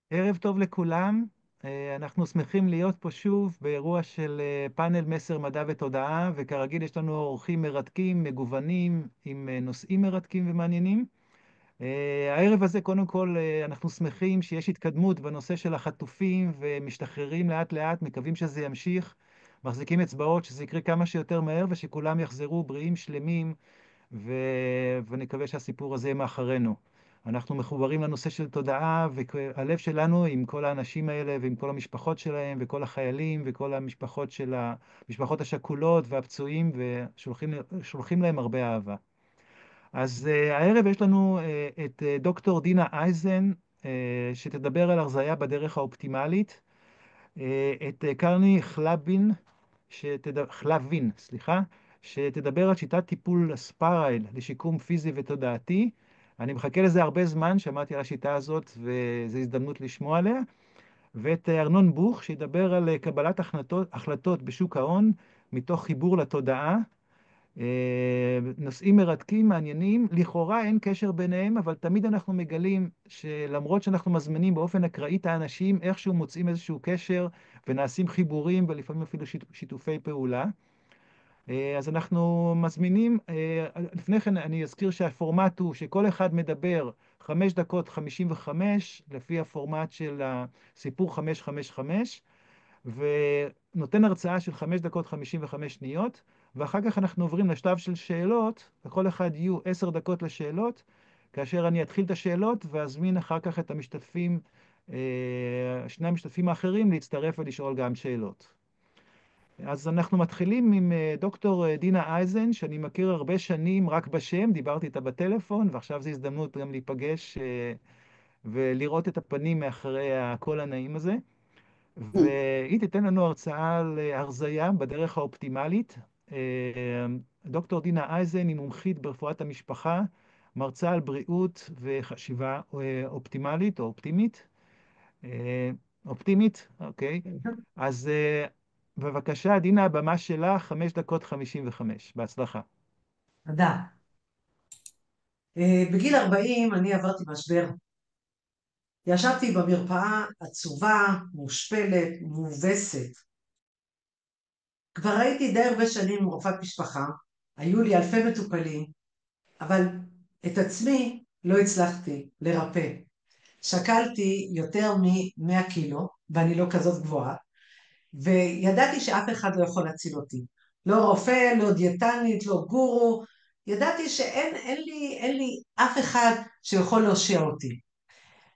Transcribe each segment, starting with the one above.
ערב טוב לכולם. אנחנו שמחים להיות פה שוב באירוע של פאנל מסר מדע ותודעה, וכרגיל יש לנו אורחים מרתקים, מגוונים, עם נושאים מרתקים ומעניינים. הערב הזה, קודם כל, אנחנו שמחים שיש התקדמות בנושא של החטופים ומשתחררים לאט לאט, מקווים שזה ימשיך, מחזיקים אצבעות שזה יקרה כמה שיותר מהר ושכולם יחזרו בריאים, שלמים, ונקווה שהסיפור הזה יהיה מאחרינו. אנחנו מחוברים לנושא של תודעה, והלב שלנו עם כל האנשים האלה ועם כל המשפחות שלהם וכל החיילים וכל המשפחות המשפחות השכולות והפצועים, ושולחים להם הרבה אהבה. אז הערב יש לנו את דוקטור דינה אייזן, שתדבר על הרזיה בדרך האופטימלית, את קרני חלבין, סליחה, שתדבר על שיטת טיפול ספרייל לשיקום פיזי ותודעתי. אני מחכה לזה הרבה זמן, שמעתי על השיטה הזאת וזו הזדמנות לשמוע עליה. ואת ארנון בוך, שידבר על קבלת החלטות בשוק ההון מתוך חיבור לתודעה. נושאים מרתקים, מעניינים, לכאורה אין קשר ביניהם, אבל תמיד אנחנו מגלים שלמרות שאנחנו מזמינים באופן אקראי את האנשים, איכשהו מוצאים איזשהו קשר ונעשים חיבורים ולפעמים אפילו שיתופי פעולה. אז אנחנו מזמינים, לפני כן אני אזכיר שהפורמט הוא שכל אחד מדבר 5 דקות 55, לפי הפורמט של הסיפור 555, ונותן הרצאה של 5 דקות 55 שניות, ואחר כך אנחנו עוברים לשלב של שאלות, לכל אחד יהיו 10 דקות לשאלות, כאשר אני אתחיל את השאלות ואזמין אחר כך את המשתתפים, שני המשתתפים האחרים, להצטרף ולשאול גם שאלות. אז אנחנו מתחילים עם דוקטור דינה אייזן, שאני מכיר הרבה שנים רק בשם, דיברתי איתה בטלפון, ועכשיו זו הזדמנות גם להיפגש ולראות את הפנים מאחורי הקול הנעים הזה. והיא תיתן לנו הרצאה על הרזיה בדרך האופטימלית. דוקטור דינה אייזן היא מומחית ברפואת המשפחה, מרצה על בריאות וחשיבה אופטימלית או אופטימית. אופטימית, אוקיי. אז בבקשה, דינה, הבמה שלך, 5 דקות 55. בהצלחה. תודה. בגיל 40 אני עברתי משבר. ישבתי במרפאה עצובה, מושפלת, מובסת. כבר הייתי די הרבה שנים עם רופאת משפחה, היו לי אלפי מטופלים, אבל את עצמי לא הצלחתי לרפא. שקלתי יותר מ-100 קילו, ואני לא כזאת גבוהה, וידעתי שאף אחד לא יכול להציל אותי. לא רופא, לא דיאטנית, לא גורו. ידעתי שאין לי אף אחד שיכול להושיע אותי.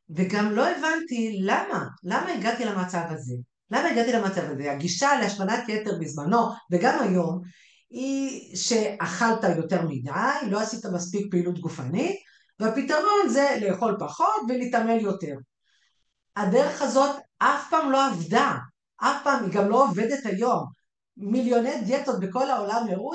וגם לא הבנתי למה הגעתי למצב הזה. למה הגעתי למצב הזה? הגישה להשמנת יתר בזמנו, וגם היום, היא שאכלת יותר מדי, לא עשית מספיק פעילות גופנית, והפתרון זה לאכול פחות ולהתאמן יותר. הדרך הזאת אף פעם לא עבדה, אף פעם, היא גם לא עובדת היום. מיליוני דיאטות בכל העולם הראו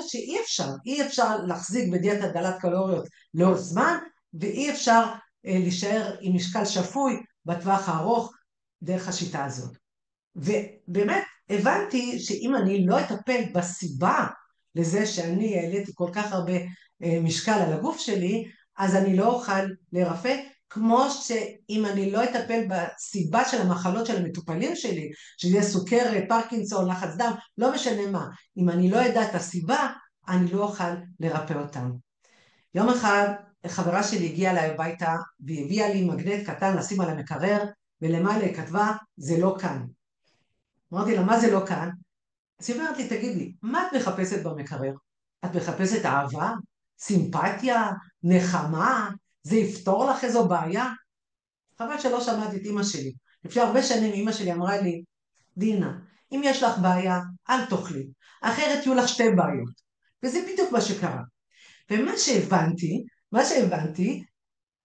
אי אפשר להחזיק בדיאטה דלת קלוריות לאורך זמן, ואי אפשר להישאר עם משקל שפוי בטווח הארוך דרך השיטה הזאת. ובאמת הבנתי שאם אני לא אטפל בסיבה לזה שאני העליתי כל כך הרבה משקל על הגוף שלי, אז אני לא אוכל לרפא, כמו שאם אני לא אטפל בסיבה של המחלות של המטופלים שלי, שזה סוכרת, פרקינסון, לחץ דם, לא משנה מה, אם אני לא אדע את הסיבה, אני לא אוכל לרפא אותם. יום אחד חברה שלי הגיעה אליי הביתה והביאה לי מגנט קטן לשים על המקרר, ולמעלה היא כתבה, זה לא כאן. אמרתי לה, מה זה לא כאן? אז היא אומרת לי, תגידי, מה את מחפשת במקרר? את מחפשת אהבה? סימפתיה? נחמה? זה יפתור לך איזו בעיה? חבל שלא שמעת את אמא שלי. לפני הרבה שנים אמא שלי אמרה לי, דינה, אם יש לך בעיה, אל תאכלי, אחרת יהיו לך 2 בעיות. וזה בדיוק מה שקרה. מה שהבנתי,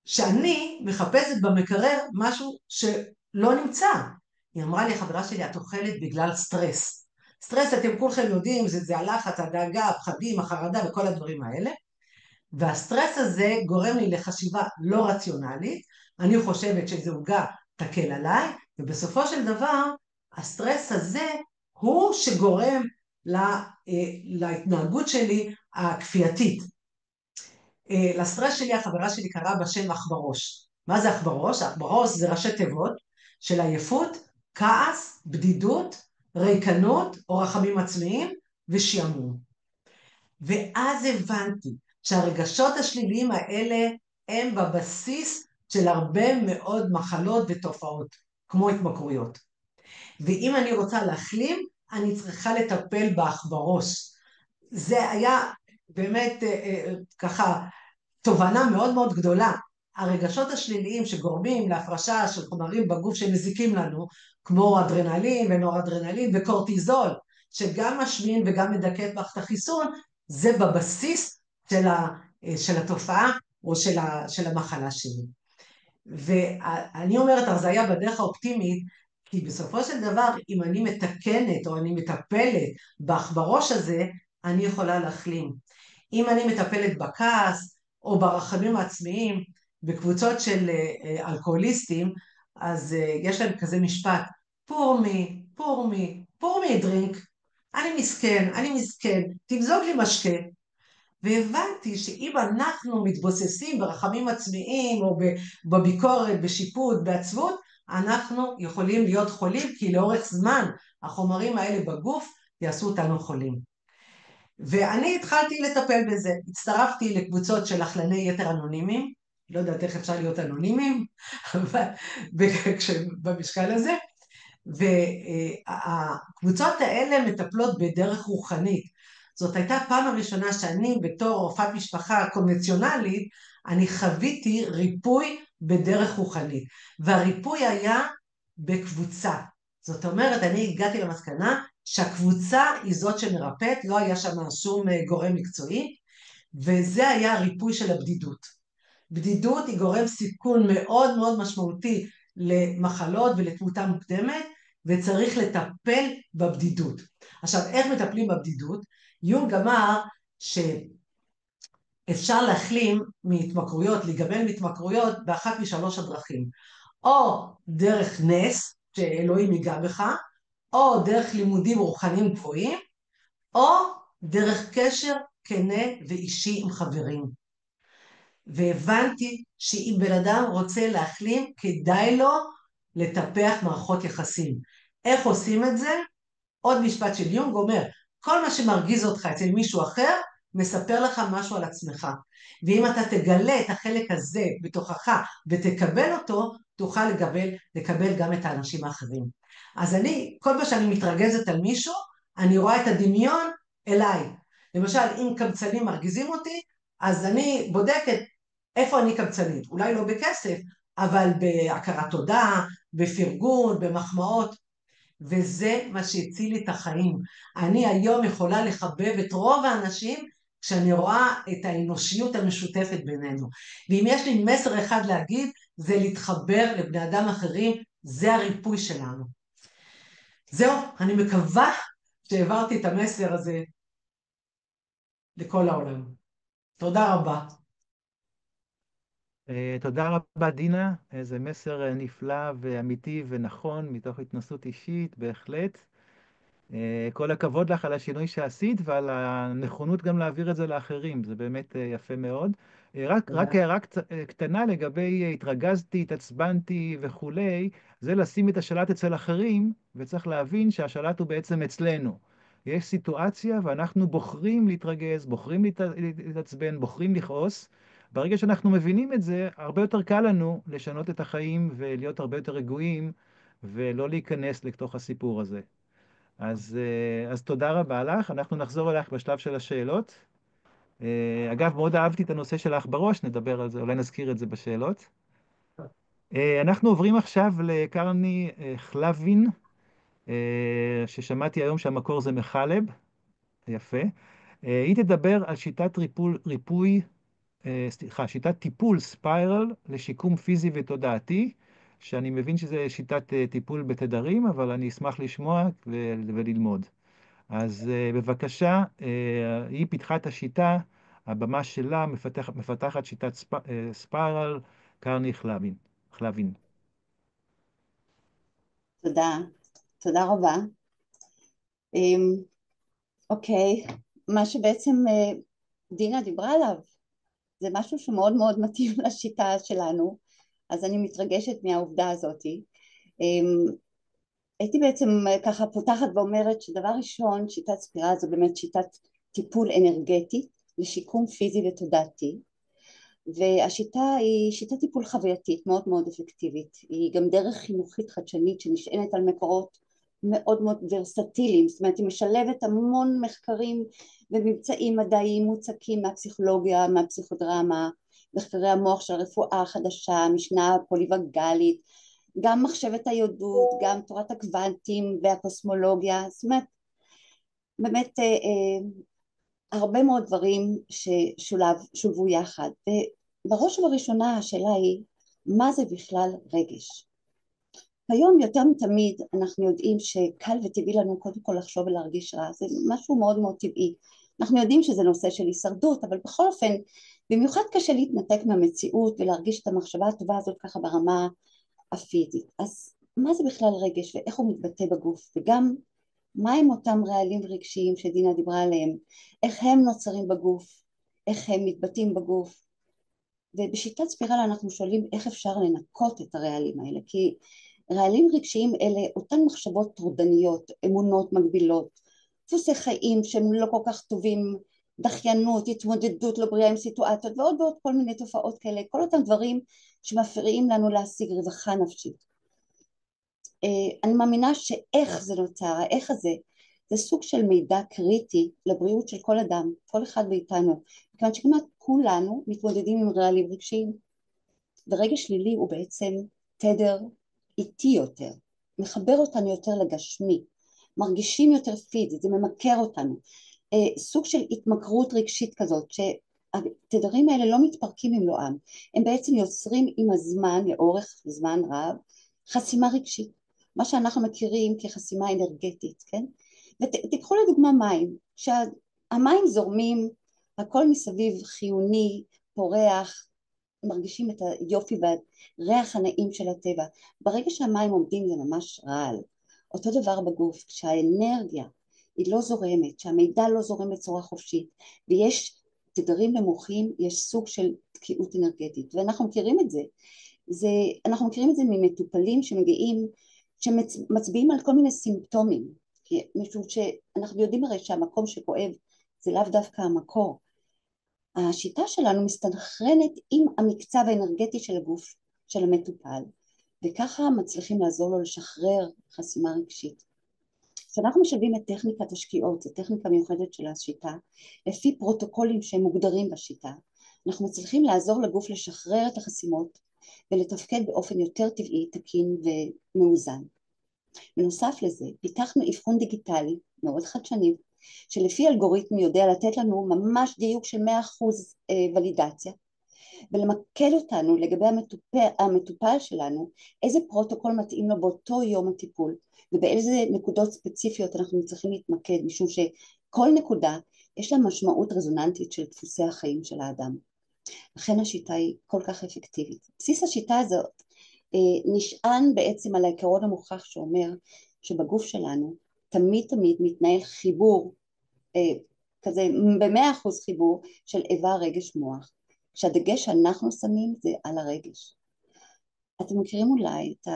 שאני מחפשת במקרר משהו שלא נמצא. היא אמרה לי, חברה שלי, את אוכלת בגלל סטרס. סטרס, אתם כולכם יודעים, זה הלחץ, הדאגה, הפחדים, החרדה וכל הדברים האלה. והסטרס הזה גורם לי לחשיבה לא רציונלית. אני חושבת שזו עוגה תקל עליי, ובסופו של דבר, הסטרס הזה הוא שגורם להתנהגות שלי הכפייתית. לסטרס שלי, החברה שלי קראה בשם אח בראש. מה זה אח בראש? אח בראש זה ראשי תיבות של עייפות, כעס, בדידות, ריקנות או רחמים עצמיים ושעמום. ואז הבנתי שהרגשות השליליים האלה הם בבסיס של הרבה מאוד מחלות ותופעות, כמו התמכרויות. ואם אני רוצה להחלים, אני צריכה לטפל באח בראש. זה היה באמת ככה תובנה מאוד מאוד גדולה. הרגשות השליליים שגורמים להפרשה של חומרים בגוף שמזיקים לנו, כמו אדרנלין ונורדרנלין וקורטיזול, שגם משמין וגם מדכא את מערכת החיסון, זה בבסיס של התופעה או של המחלה שלי. ואני אומרת, הרזיה בדרך האופטימית, כי בסופו של דבר, אם אני מתקנת או אני מטפלת בראש הזה, אני יכולה להחלים. אם אני מטפלת בכעס או ברחמים העצמיים, בקבוצות של אלכוהוליסטים, אז יש להם כזה משפט, pour me, pour me, pour me a drink, אני מסכן, תמזוג לי משקה. והבנתי שאם אנחנו מתבוססים ברחמים עצמיים או בביקורת, בשיפוט, בעצבות, אנחנו יכולים להיות חולים, כי לאורך זמן החומרים האלה בגוף יעשו אותנו חולים. ואני התחלתי לטפל בזה, הצטרפתי לקבוצות של אכלני יתר אנונימיים, לא יודעת איך אפשר להיות אנונימיים, אבל במשקל הזה, והקבוצות האלה מטפלות בדרך רוחנית. זאת הייתה פעם הראשונה שאני בתור רופאת משפחה קונבנציונלית, אני חוויתי ריפוי בדרך רוחנית, והריפוי היה בקבוצה. זאת אומרת, אני הגעתי למסקנה שהקבוצה היא זאת שמרפאת, לא היה שם שום גורם מקצועי, וזה היה הריפוי של הבדידות. בדידות היא גורם סיכון מאוד מאוד משמעותי למחלות ולתמותה מוקדמת, וצריך לטפל בבדידות. עכשיו, איך מטפלים בבדידות? יונג אמר שאפשר להחלים מהתמכרויות, להיגמל מהתמכרויות באחת משלוש הדרכים. או דרך נס, שאלוהים ייגע בך, או דרך לימודים רוחניים גבוהים, או דרך קשר כנה ואישי עם חברים. והבנתי שאם בן אדם רוצה להחלים, כדאי לו לטפח מערכות יחסים. איך עושים את זה? עוד משפט של יונג אומר, כל מה שמרגיז אותך אצל מישהו אחר, מספר לך משהו על עצמך. ואם אתה תגלה את החלק הזה בתוכך ותקבל אותו, תוכל לקבל גם את האנשים האחרים. אז כל פעם שאני מתרגזת על מישהו, אני רואה את הדמיון אליי. למשל, אם קמצנים מרגיזים אותי, אז אני בודקת איפה אני קמצנית. אולי לא בכסף, אבל בהכרת תודה, בפרגון, במחמאות. וזה מה שהציל לי את החיים. אני היום יכולה לחבב את רוב האנשים כשאני רואה את האנושיות המשותפת בינינו. ואם יש לי מסר אחד להגיד, זה להתחבר לבני אדם אחרים, זה הריפוי שלנו. זהו, אני מקווה שהעברתי את המסר הזה לכל העולם. תודה רבה. תודה רבה, דינה. זה מסר נפלא ואמיתי ונכון, מתוך התנסות אישית, בהחלט. כל הכבוד לך על השינוי שעשית ועל הנכונות גם להעביר את זה לאחרים, זה באמת יפה מאוד. רק הערה קטנה לגבי התרגזתי, התעצבנתי וכולי, זה לשים את השלט אצל אחרים, וצריך להבין שהשלט הוא בעצם אצלנו. יש סיטואציה ואנחנו בוחרים להתרגז, בוחרים להתעצבן, בוחרים לכעוס. ברגע שאנחנו מבינים את זה, הרבה יותר קל לנו לשנות את החיים ולהיות הרבה יותר רגועים, ולא להיכנס לתוך הסיפור הזה. אז תודה רבה לך, אנחנו נחזור אליך בשלב של השאלות. אגב, מאוד אהבתי את הנושא שלך בראש, נדבר על זה, אולי נזכיר את זה בשאלות. אנחנו עוברים עכשיו לקרני חלבין, ששמעתי היום שהמקור זה מחלב, יפה. היא תדבר על שיטת טיפול ספיירל לשיקום פיזי ותודעתי, שאני מבין שזה שיטת טיפול בתדרים, אבל אני אשמח לשמוע וללמוד. אז בבקשה, היא פיתחה את השיטה, הבמה שלה מפתחת שיטת ספיירל, קרני חלבין. תודה, תודה רבה. אוקיי, מה שבעצם דינה דיברה עליו, זה משהו שמאוד מאוד מתאים לשיטה שלנו, אז אני מתרגשת מהעובדה הזאתי. הייתי בעצם ככה פותחת ואומרת שדבר ראשון, שיטת ספירה זו באמת שיטת טיפול אנרגטי לשיקום פיזי ותודעתי, והשיטה היא שיטת טיפול חווייתית מאוד מאוד אפקטיבית, היא גם דרך חינוכית חדשנית שנשענת על מקורות מאוד מאוד ורסטיליים, זאת אומרת היא משלבת המון מחקרים וממצאים מדעיים מוצקים מהפסיכולוגיה, מהפסיכודרמה, מחקרי המוח של הרפואה החדשה, המשנה הפוליווגלית, גם מחשבת היהדות, גם תורת הקוונטים והקוסמולוגיה, זאת אומרת באמת הרבה מאוד דברים ששולבו יחד. ובראש ובראשונה השאלה היא, מה זה בכלל רגש? היום יותר מתמיד אנחנו יודעים שקל וטבעי לנו קודם כל לחשוב ולהרגיש רע, זה משהו מאוד מאוד טבעי. אנחנו יודעים שזה נושא של הישרדות, אבל בכל אופן, במיוחד קשה להתנתק מהמציאות ולהרגיש את המחשבה הטובה הזאת ככה ברמה הפיזית. אז מה זה בכלל רגש ואיך הוא מתבטא בגוף, וגם מה הם אותם רעלים רגשיים שדינה דיברה עליהם, איך הם נוצרים בגוף, איך הם מתבטאים בגוף. ובשיטת ספירל אנחנו שואלים איך אפשר לנקות את הרעלים האלה, כי רעלים רגשיים אלה אותן מחשבות טורדניות, אמונות מגבילות, דפוסי חיים שהם לא כל כך טובים, דחיינות, התמודדות לא בריאה עם סיטואציות ועוד ועוד כל מיני תופעות כאלה, כל אותם דברים שמפריעים לנו להשיג רווחה נפשית. אני מאמינה שאיך זה נוצר, האיך הזה, זה סוג של מידע קריטי לבריאות של כל אדם, כל אחד מאיתנו, מכיוון שכמעט כולנו מתמודדים עם רעלים רגשיים, ורגש שלילי הוא בעצם תדר איטי יותר, מחבר אותנו יותר לגשמי, מרגישים יותר פיזית, זה ממכר אותנו, סוג של התמכרות רגשית כזאת, שהתדרים האלה לא מתפרקים במלואם, הם בעצם יוצרים עם הזמן, לאורך זמן רב, חסימה רגשית, מה שאנחנו מכירים כחסימה אנרגטית, כן? ותיקחו לדוגמה מים, כשהמים זורמים, הכל מסביב חיוני, פורח, מרגישים את היופי והריח הנעים של הטבע. ברגע שהמים עומדים זה ממש רעל. אותו דבר בגוף, כשהאנרגיה היא לא זורמת, שהמידע לא זורם בצורה חופשית, ויש תדרים נמוכים, יש סוג של תקיעות אנרגטית, ואנחנו מכירים את זה. אנחנו מכירים את זה ממטופלים שמגיעים, שמצביעים על כל מיני סימפטומים, משום שאנחנו יודעים הרי שהמקום שכואב זה לאו דווקא המקור. השיטה שלנו מסתנכרנת עם המקצב האנרגטי של הגוף של המטופל, וככה מצליחים לעזור לו לשחרר חסימה רגשית. כשאנחנו משלבים את טכניקת השקיעות, זו טכניקה מיוחדת של השיטה, לפי פרוטוקולים שהם מוגדרים בשיטה, אנחנו מצליחים לעזור לגוף לשחרר את החסימות ולתפקד באופן יותר טבעי, תקין ומאוזן. בנוסף לזה, פיתחנו אבחון דיגיטלי מאוד חדשני, שלפי אלגוריתם יודע לתת לנו ממש דיוק של 100% ולידציה, ולמקד אותנו לגבי המטופל שלנו, איזה פרוטוקול מתאים לו באותו יום הטיפול, ובאיזה נקודות ספציפיות אנחנו צריכים להתמקד, משום שכל נקודה יש לה משמעות רזוננטית של דפוסי החיים של האדם. לכן השיטה היא כל כך אפקטיבית. בסיס השיטה הזאת נשען בעצם על העיקרון המוכח שאומר שבגוף שלנו תמיד מתנהל חיבור, כזה ב100% חיבור של איבר רגש מוח, שהדגש שאנחנו שמים זה על הרגש. אתם מכירים אולי את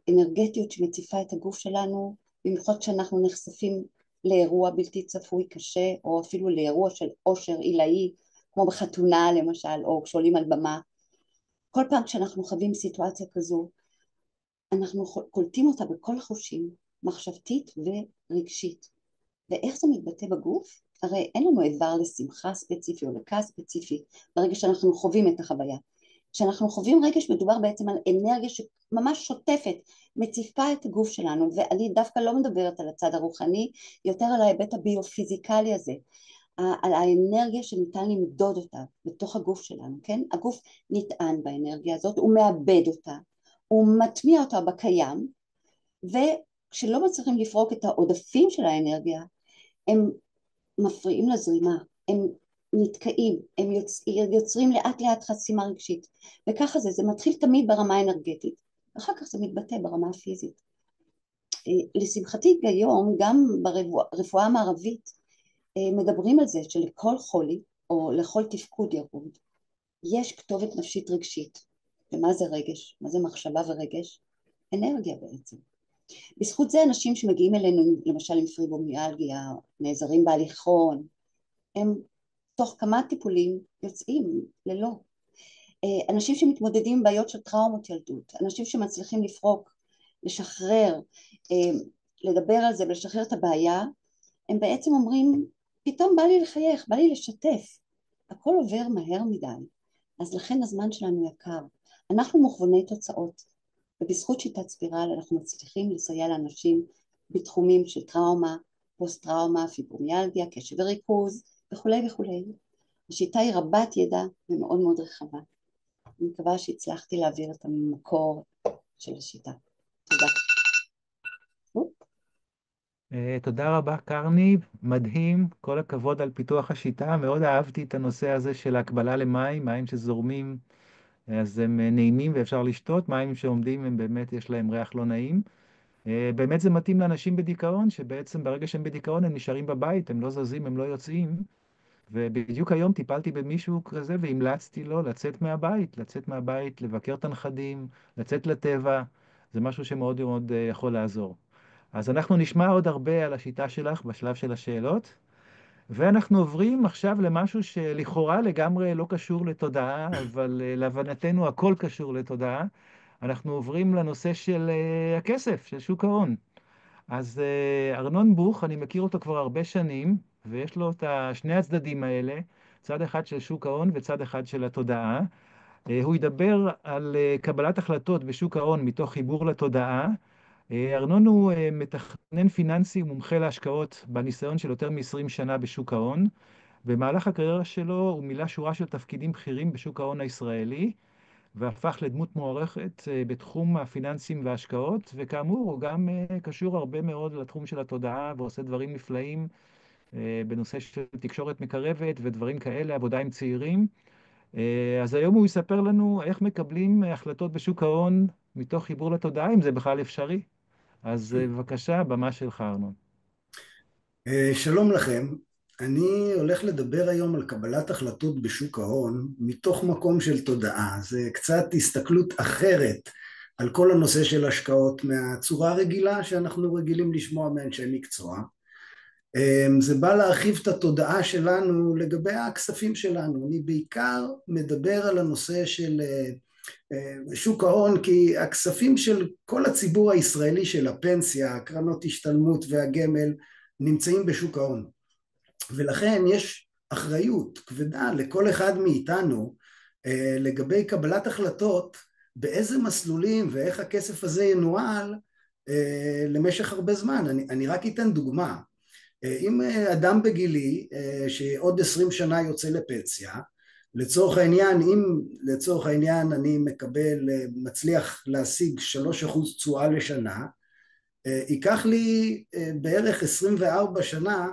האנרגטיות שמציפה את הגוף שלנו, במיוחד כשאנחנו נחשפים לאירוע בלתי צפוי קשה, או אפילו לאירוע של עושר עילאי, כמו בחתונה למשל, או כשעולים על במה. כל פעם כשאנחנו חווים סיטואציה כזו, אנחנו קולטים אותה בכל החושים, מחשבתית ורגשית. ואיך זה מתבטא בגוף? הרי אין לנו איבר לשמחה ספציפי או לכעס ספציפי ברגע שאנחנו חווים את החוויה. כשאנחנו חווים רגש מדובר בעצם על אנרגיה שממש שוטפת, מציפה את הגוף שלנו, ואני דווקא לא מדברת על הצד הרוחני, יותר על ההיבט הביופיזיקלי הזה, על האנרגיה שניתן למדוד אותה בתוך הגוף שלנו, כן? הגוף נטען באנרגיה הזאת, הוא מאבד אותה, הוא מטמיע אותה בקיים, וכשלא מצליחים לפרוק את העודפים של האנרגיה, הם מפריעים לזרימה, הם נתקעים, הם יוצרים לאט לאט חסימה רגשית, וככה זה מתחיל תמיד ברמה האנרגטית, ואחר כך זה מתבטא ברמה הפיזית. לשמחתי היום גם ברפואה המערבית מדברים על זה שלכל חולי או לכל תפקוד ירוד יש כתובת נפשית רגשית. ומה זה רגש? מה זה מחשבה ורגש? אנרגיה בעצם. בזכות זה אנשים שמגיעים אלינו, למשל עם פיברומיאלגיה, נעזרים בהליכון, הם תוך כמה טיפולים יוצאים ללא. אנשים שמתמודדים עם בעיות של טראומות ילדות, אנשים שמצליחים לפרוק, לשחרר, לדבר על זה ולשחרר את הבעיה, הם בעצם אומרים, פתאום בא לי לחייך, בא לי לשתף. הכל עובר מהר מדי, אז לכן הזמן שלנו יקר. אנחנו מוכווני תוצאות, ובזכות שיטת ספירל אנחנו מצליחים לסייע לאנשים בתחומים של טראומה, פוסט-טראומה, פיברומיאלגיה, קשב וריכוז וכולי וכולי. השיטה היא רבת ידע ומאוד מאוד רחבה. אני מקווה שהצלחתי להעביר את המקור של השיטה. תודה. תודה רבה קרני, מדהים, כל הכבוד על פיתוח השיטה, מאוד אהבתי את הנושא הזה של ההקבלה למים, מים שזורמים, אז הם נעימים ואפשר לשתות, מים שעומדים הם באמת יש להם ריח לא נעים. באמת זה מתאים לאנשים בדיכאון, שבעצם ברגע שהם בדיכאון הם נשארים בבית, הם לא זזים, הם לא יוצאים, ובדיוק היום טיפלתי במישהו כזה והמלצתי לו לצאת מהבית, לבקר את הנכדים, לצאת לטבע, זה משהו שמאוד מאוד יכול לעזור. אז אנחנו נשמע עוד הרבה על השיטה שלך בשלב של השאלות, ואנחנו עוברים עכשיו למשהו שלכאורה לגמרי לא קשור לתודעה, אבל להבנתנו הכל קשור לתודעה. אנחנו עוברים לנושא של הכסף, של שוק ההון. אז ארנון בוך, אני מכיר אותו כבר הרבה שנים, ויש לו את שני הצדדים האלה, צד אחד של שוק ההון וצד אחד של התודעה. הוא ידבר על קבלת החלטות בשוק ההון מתוך חיבור לתודעה. ארנון הוא מתכנן פיננסי ומומחה להשקעות בניסיון של יותר מ-20 שנה בשוק ההון. במהלך הקריירה שלו הוא מילא שורה של תפקידים בכירים בשוק ההון הישראלי, והפך לדמות מוערכת בתחום הפיננסים וההשקעות, וכאמור הוא גם קשור הרבה מאוד לתחום של התודעה, ועושה דברים נפלאים בנושא של תקשורת מקרבת ודברים כאלה, עבודה עם צעירים. אז היום הוא יספר לנו איך מקבלים החלטות בשוק ההון מתוך חיבור לתודעה, אם זה בכלל אפשרי. אז בבקשה, הבמה שלך, ארנון. שלום לכם, אני הולך לדבר היום על קבלת החלטות בשוק ההון מתוך מקום של תודעה. זה קצת הסתכלות אחרת על כל הנושא של השקעות מהצורה הרגילה שאנחנו רגילים לשמוע מאנשי מקצוע. זה בא להרחיב את התודעה שלנו לגבי הכספים שלנו. אני בעיקר מדבר על הנושא של שוק ההון, כי הכספים של כל הציבור הישראלי של הפנסיה, קרנות השתלמות והגמל, נמצאים בשוק ההון. ולכן יש אחריות כבדה לכל אחד מאיתנו לגבי קבלת החלטות באיזה מסלולים ואיך הכסף הזה ינוהל למשך הרבה זמן. אני רק אתן דוגמה. אם אדם בגילי שעוד 20 שנה יוצא לפנסיה, לצורך העניין, אם לצורך העניין אני מצליח להשיג 3% תשואה לשנה, ייקח לי בערך 24 שנה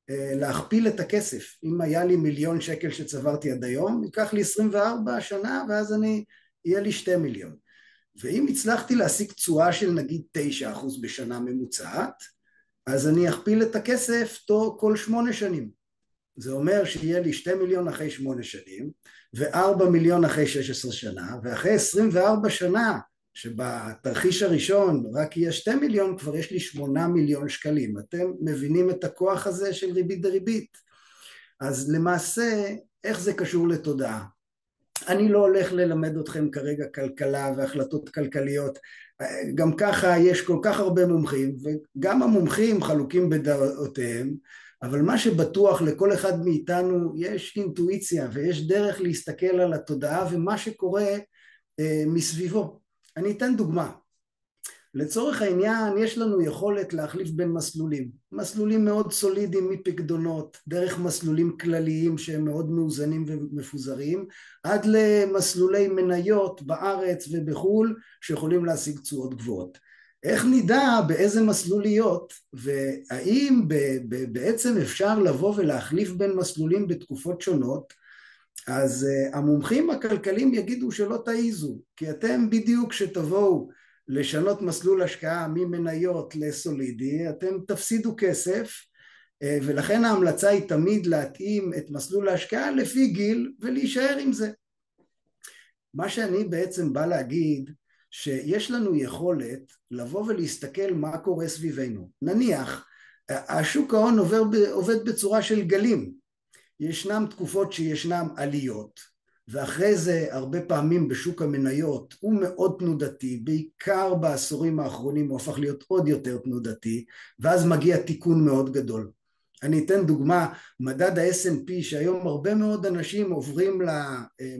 להכפיל את הכסף. אם היה לי 1,000,000 שקל שצברתי עד היום, ייקח לי 24 שנה ואז יהיה לי 2 מיליון. ואם הצלחתי להשיג תשואה של נגיד 9% בשנה ממוצעת, אז אני אכפיל את הכסף כל 8 שנים. זה אומר שיהיה לי 2 מיליון אחרי 8 שנים, ו4 מיליון אחרי 16 שנה, ואחרי 24 שנה, שבתרחיש הראשון רק יהיה 2 מיליון, כבר יש לי 8 מיליון שקלים. אתם מבינים את הכוח הזה של ריבית דריבית? אז למעשה, איך זה קשור לתודעה? אני לא הולך ללמד אתכם כרגע כלכלה והחלטות כלכליות, גם ככה יש כל כך הרבה מומחים, וגם המומחים חלוקים בדעותיהם, אבל מה שבטוח לכל אחד מאיתנו יש אינטואיציה, ויש דרך להסתכל על התודעה ומה שקורה מסביבו. אני אתן דוגמה. לצורך העניין יש לנו יכולת להחליף בין מסלולים. מסלולים מאוד סולידיים מפקדונות, דרך מסלולים כלליים שהם מאוד מאוזנים ומפוזרים, עד למסלולי מניות בארץ ובחול שיכולים להשיג תשואות גבוהות. איך נדע באיזה מסלול להיות, והאם בעצם אפשר לבוא ולהחליף בין מסלולים בתקופות שונות? אז המומחים הכלכליים יגידו שלא תעיזו, כי אתם בדיוק שתבואו לשנות מסלול השקעה ממניות לסולידי, אתם תפסידו כסף, ולכן ההמלצה היא תמיד להתאים את מסלול ההשקעה לפי גיל ולהישאר עם זה. מה שאני בעצם בא להגיד, שיש לנו יכולת לבוא ולהסתכל מה קורה סביבנו. נניח, השוק ההון עובד בצורה של גלים. ישנם תקופות שישנם עליות, ואחרי זה הרבה פעמים בשוק המניות הוא מאוד תנודתי, בעיקר בעשורים האחרונים הוא הפך להיות עוד יותר תנודתי, ואז מגיע תיקון מאוד גדול. אני אתן דוגמה, מדד ה-S&P, שהיום הרבה מאוד אנשים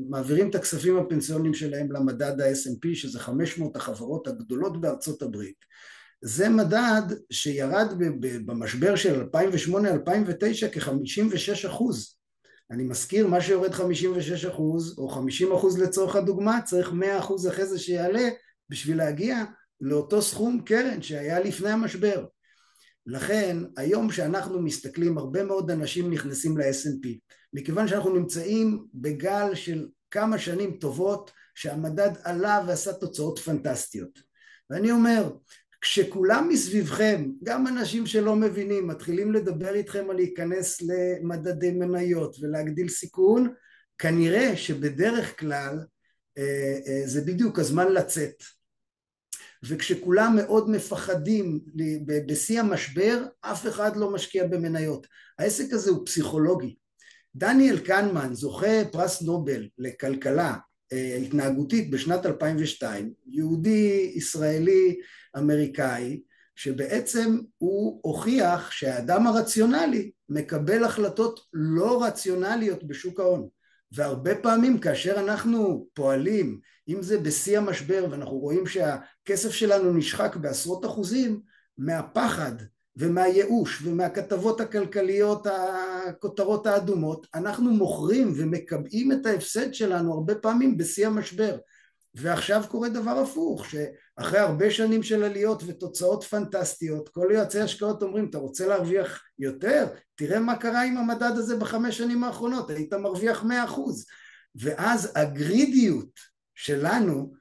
מעבירים את הכספים הפנסיוניים שלהם למדד ה-S&P, שזה 500 החברות הגדולות בארצות הברית. זה מדד שירד במשבר של 2008-2009 כ-56%. אני מזכיר, מה שיורד 56% או 50% לצורך הדוגמה, צריך 100% אחרי זה שיעלה בשביל להגיע לאותו סכום קרן שהיה לפני המשבר. לכן היום שאנחנו מסתכלים, הרבה מאוד אנשים נכנסים ל-S&P, מכיוון שאנחנו נמצאים בגל של כמה שנים טובות שהמדד עלה ועשה תוצאות פנטסטיות. ואני אומר, כשכולם מסביבכם, גם אנשים שלא מבינים, מתחילים לדבר איתכם על להיכנס למדדי מניות ולהגדיל סיכון, כנראה שבדרך כלל זה בדיוק הזמן לצאת. וכשכולם מאוד מפחדים בשיא המשבר, אף אחד לא משקיע במניות. העסק הזה הוא פסיכולוגי. דניאל קנמן, זוכה פרס נובל לכלכלה התנהגותית בשנת 2002, יהודי ישראלי אמריקאי, שבעצם הוא הוכיח שהאדם הרציונלי מקבל החלטות לא רציונליות בשוק ההון. והרבה פעמים כאשר אנחנו פועלים, אם זה בשיא המשבר ואנחנו רואים שהכסף שלנו נשחק בעשרות אחוזים, מהפחד ומהייאוש ומהכתבות הכלכליות, הכותרות האדומות, אנחנו מוכרים ומקבעים את ההפסד שלנו הרבה פעמים בשיא המשבר. ועכשיו קורה דבר הפוך, שאחרי הרבה שנים של עליות ותוצאות פנטסטיות, כל יועצי השקעות אומרים, אתה רוצה להרוויח יותר? תראה מה קרה עם המדד הזה ב5 שנים האחרונות, היית מרוויח 100%. ואז הגרידיות שלנו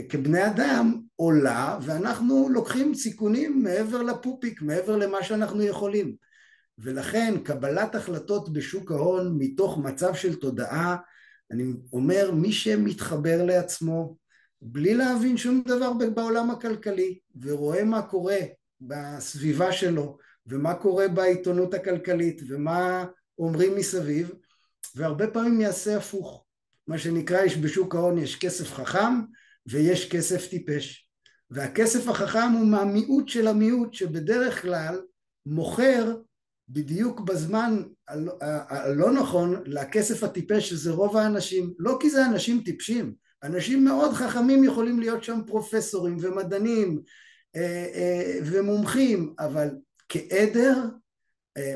כבני אדם עולה, ואנחנו לוקחים סיכונים מעבר לפופיק, מעבר למה שאנחנו יכולים. ולכן קבלת החלטות בשוק ההון מתוך מצב של תודעה, אני אומר, מי שמתחבר לעצמו, בלי להבין שום דבר בעולם הכלכלי, ורואה מה קורה בסביבה שלו, ומה קורה בעיתונות הכלכלית, ומה אומרים מסביב, והרבה פעמים יעשה הפוך. מה שנקרא, יש בשוק ההון, יש כסף חכם, ויש כסף טיפש. והכסף החכם הוא מהמיעוט של המיעוט, שבדרך כלל מוכר בדיוק בזמן הלא נכון לכסף הטיפש, שזה רוב האנשים. לא כי זה אנשים טיפשים, אנשים מאוד חכמים יכולים להיות שם פרופסורים ומדענים ומומחים, אבל כעדר,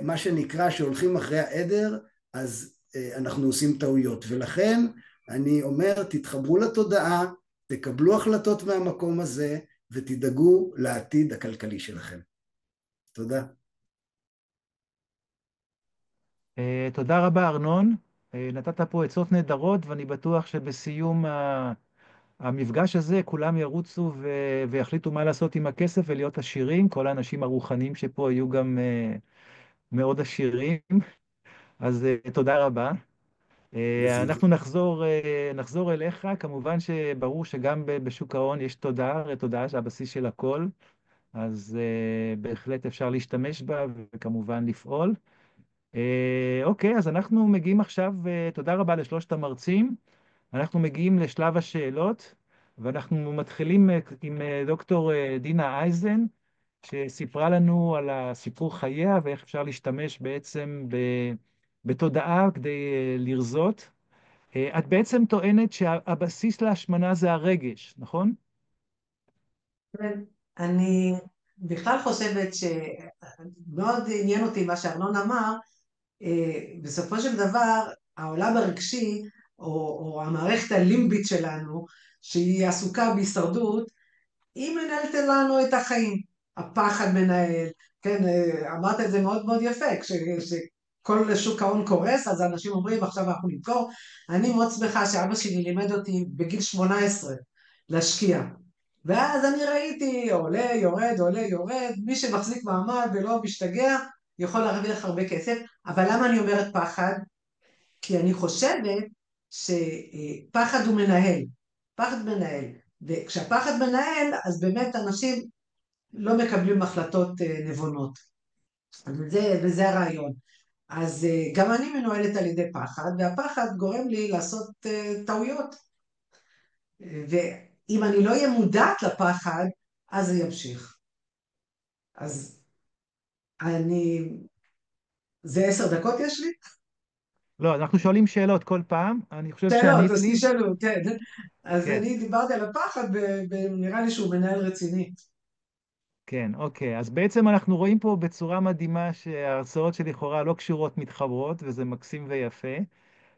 מה שנקרא שהולכים אחרי העדר, אז אנחנו עושים טעויות. ולכן אני אומר, תתחברו לתודעה, תקבלו החלטות מהמקום הזה, ותדאגו לעתיד הכלכלי שלכם. תודה. תודה רבה, ארנון. נתת פה עצות נהדרות, ואני בטוח שבסיום המפגש הזה כולם ירוצו ויחליטו מה לעשות עם הכסף ולהיות עשירים. כל האנשים הרוחניים שפה היו גם מאוד עשירים. אז תודה רבה. אנחנו נחזור אליך. כמובן שברור שגם בשוק ההון יש תודעה, הרי תודעה שהבסיס של הכל, אז בהחלט אפשר להשתמש בה וכמובן לפעול. אוקיי, אז אנחנו מגיעים עכשיו, תודה רבה לשלושת המרצים. אנחנו מגיעים לשלב השאלות, ואנחנו מתחילים עם דוקטור דינה אייזן, שסיפרה לנו על הסיפור חייה ואיך אפשר להשתמש בעצם בתודעה כדי לרזות. את בעצם טוענת שהבסיס להשמנה זה הרגש, נכון? כן, אני בכלל חושבת שמאוד עניין אותי מה שארנון אמר, בסופו של דבר העולם הרגשי או המערכת הלימבית שלנו, שהיא עסוקה בהישרדות, היא מנהלת לנו את החיים. הפחד מנהל, כן, אמרת את זה מאוד מאוד יפה, כשכל שוק ההון קורס, אז אנשים אומרים עכשיו אנחנו נמכור. אני מאוד שמחה שאבא שלי לימד אותי בגיל 18 להשקיע. ואז אני ראיתי עולה, יורד, עולה, יורד, מי שמחזיק מעמד ולא משתגע, יכול להרוויח הרבה כסף. אבל למה אני אומרת פחד? כי אני חושבת שפחד הוא מנהל. פחד מנהל. וכשהפחד מנהל, אז באמת אנשים לא מקבלים החלטות נבונות. וזה הרעיון. אז גם אני מנוהלת על ידי פחד, והפחד גורם לי לעשות טעויות. ואם אני לא אהיה מודעת לפחד, אז זה ימשיך. אז אני... זה 10 דקות יש לי? לא, אנחנו שואלים שאלות כל פעם, אני חושב שאלות, שענית אז לי. תשאלו, כן. אז כן, אני דיברתי על הפחד, ונראה לי שהוא מנהל רציני. כן, אוקיי. אז בעצם אנחנו רואים פה בצורה מדהימה שההרצאות שלכאורה לא קשורות מתחברות, וזה מקסים ויפה.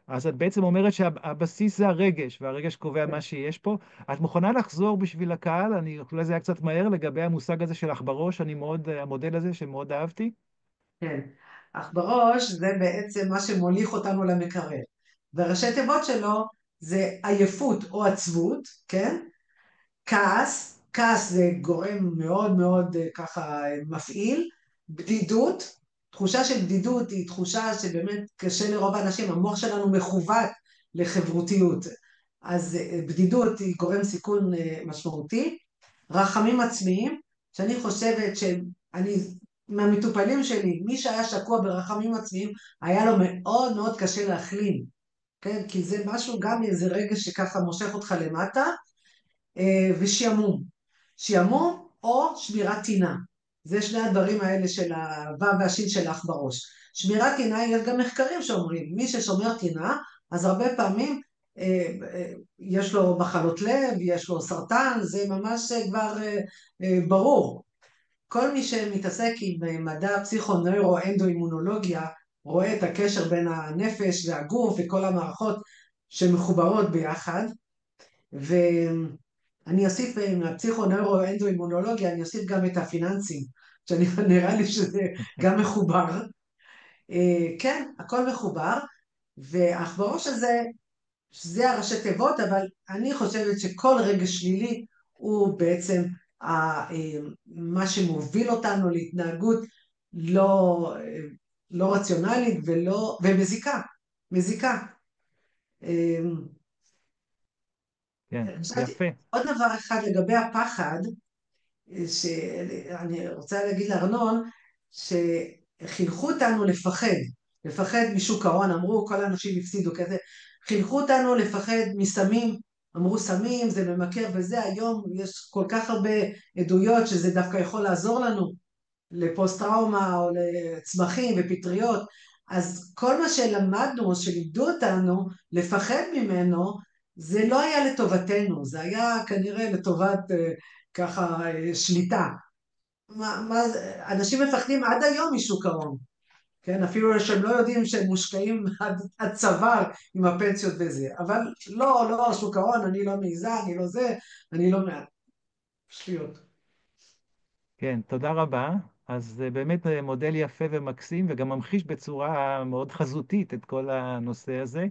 אז את בעצם אומרת שהבסיס זה הרגש, והרגש קובע מה שיש פה. את מוכנה לחזור בשביל הקהל? אולי זה היה קצת מהר לגבי המושג הזה של אח בראש, המודל הזה שמאוד אהבתי. כן. אך בראש זה בעצם מה שמוליך אותנו למקרר. וראשי תיבות שלו זה עייפות או עצבות, כן? כעס, כעס זה גורם מאוד מאוד ככה מפעיל, בדידות, תחושה של בדידות היא תחושה שבאמת קשה לרוב האנשים, המוח שלנו מכוות לחברותיות, אז בדידות היא גורם סיכון משמעותי, רחמים עצמיים, שאני חושבת שאני, מהמטופלים שלי, מי שהיה שקוע ברחמים עצמיים, היה לו מאוד מאוד קשה להחלים, כן? כי זה משהו, גם איזה רגע שככה מושך אותך למטה, ושעמום. שעמום או שמירת טינה. זה שני הדברים האלה של הוו והשין שלך בראש. שמירת טינה, יש גם מחקרים שאומרים, מי ששומר טינה, אז הרבה פעמים יש לו מחלות לב, יש לו סרטן, זה ממש כבר ברור. כל מי שמתעסק עם מדע פסיכו-נוירו-אנדו-אימונולוגיה, רואה את הקשר בין הנפש והגוף וכל המערכות שמחוברות ביחד, ואני אוסיף מהפסיכו-נוירו-אנדו-אימונולוגיה, אני אוסיף גם את הפיננסים, שנראה לי שזה גם מחובר. כן, הכל מחובר, ואך בראש הזה, זה הראשי תיבות, אבל אני חושבת שכל רגע שלילי הוא בעצם מה שמוביל אותנו להתנהגות לא, לא רציונלית ומזיקה, מזיקה. כן, חשבתי, יפה. עוד דבר אחד לגבי הפחד, שאני רוצה להגיד לארנון, שחינכו אותנו לפחד, לפחד משוק ההון, אמרו כל האנשים הפסידו כזה, חינכו אותנו לפחד מסמים, אמרו סמים זה ממכר וזה, היום יש כל כך הרבה עדויות שזה דווקא יכול לעזור לנו לפוסט טראומה או לצמחים ופטריות, אז כל מה שלמדנו או שלימדו אותנו לפחד ממנו, זה לא היה לטובתנו, זה היה כנראה לטובת ככה שליטה. אנשים מפחדים עד היום משוק ההון, כן? אפילו שהם לא יודעים שהם מושקעים עד צוואר עם הפנסיות וזה, אבל לא, לא, שוק ההון, אני לא מעיזה, אני לא זה, אני לא שטויות. כן, תודה רבה. אז זה באמת מודל יפה ומקסים, וגם ממחיש בצורה מאוד חזותית את כל הנושא הזה.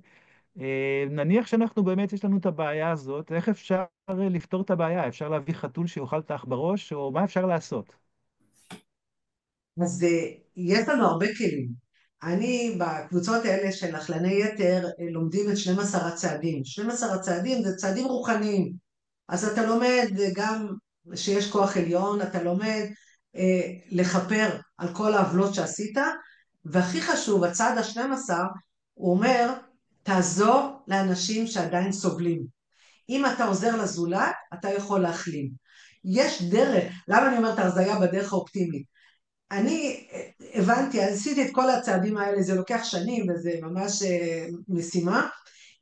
נניח שאנחנו באמת, יש לנו את הבעיה הזאת, איך אפשר לפתור את הבעיה? אפשר להביא חתול שיאכל את האח בראש, או מה אפשר לעשות? אז יש לנו הרבה כלים. אני בקבוצות האלה של אכלני יתר לומדים את 12 הצעדים. 12 הצעדים זה צעדים רוחניים. אז אתה לומד גם שיש כוח עליון, אתה לומד לכפר על כל העוולות שעשית, והכי חשוב, הצעד ה-12, הוא אומר, תעזור לאנשים שעדיין סובלים. אם אתה עוזר לזולת, אתה יכול להחלים. יש דרך, למה אני אומרת הרזיה בדרך האופטימית? אני הבנתי, עשיתי את כל הצעדים האלה, זה לוקח שנים וזה ממש משימה.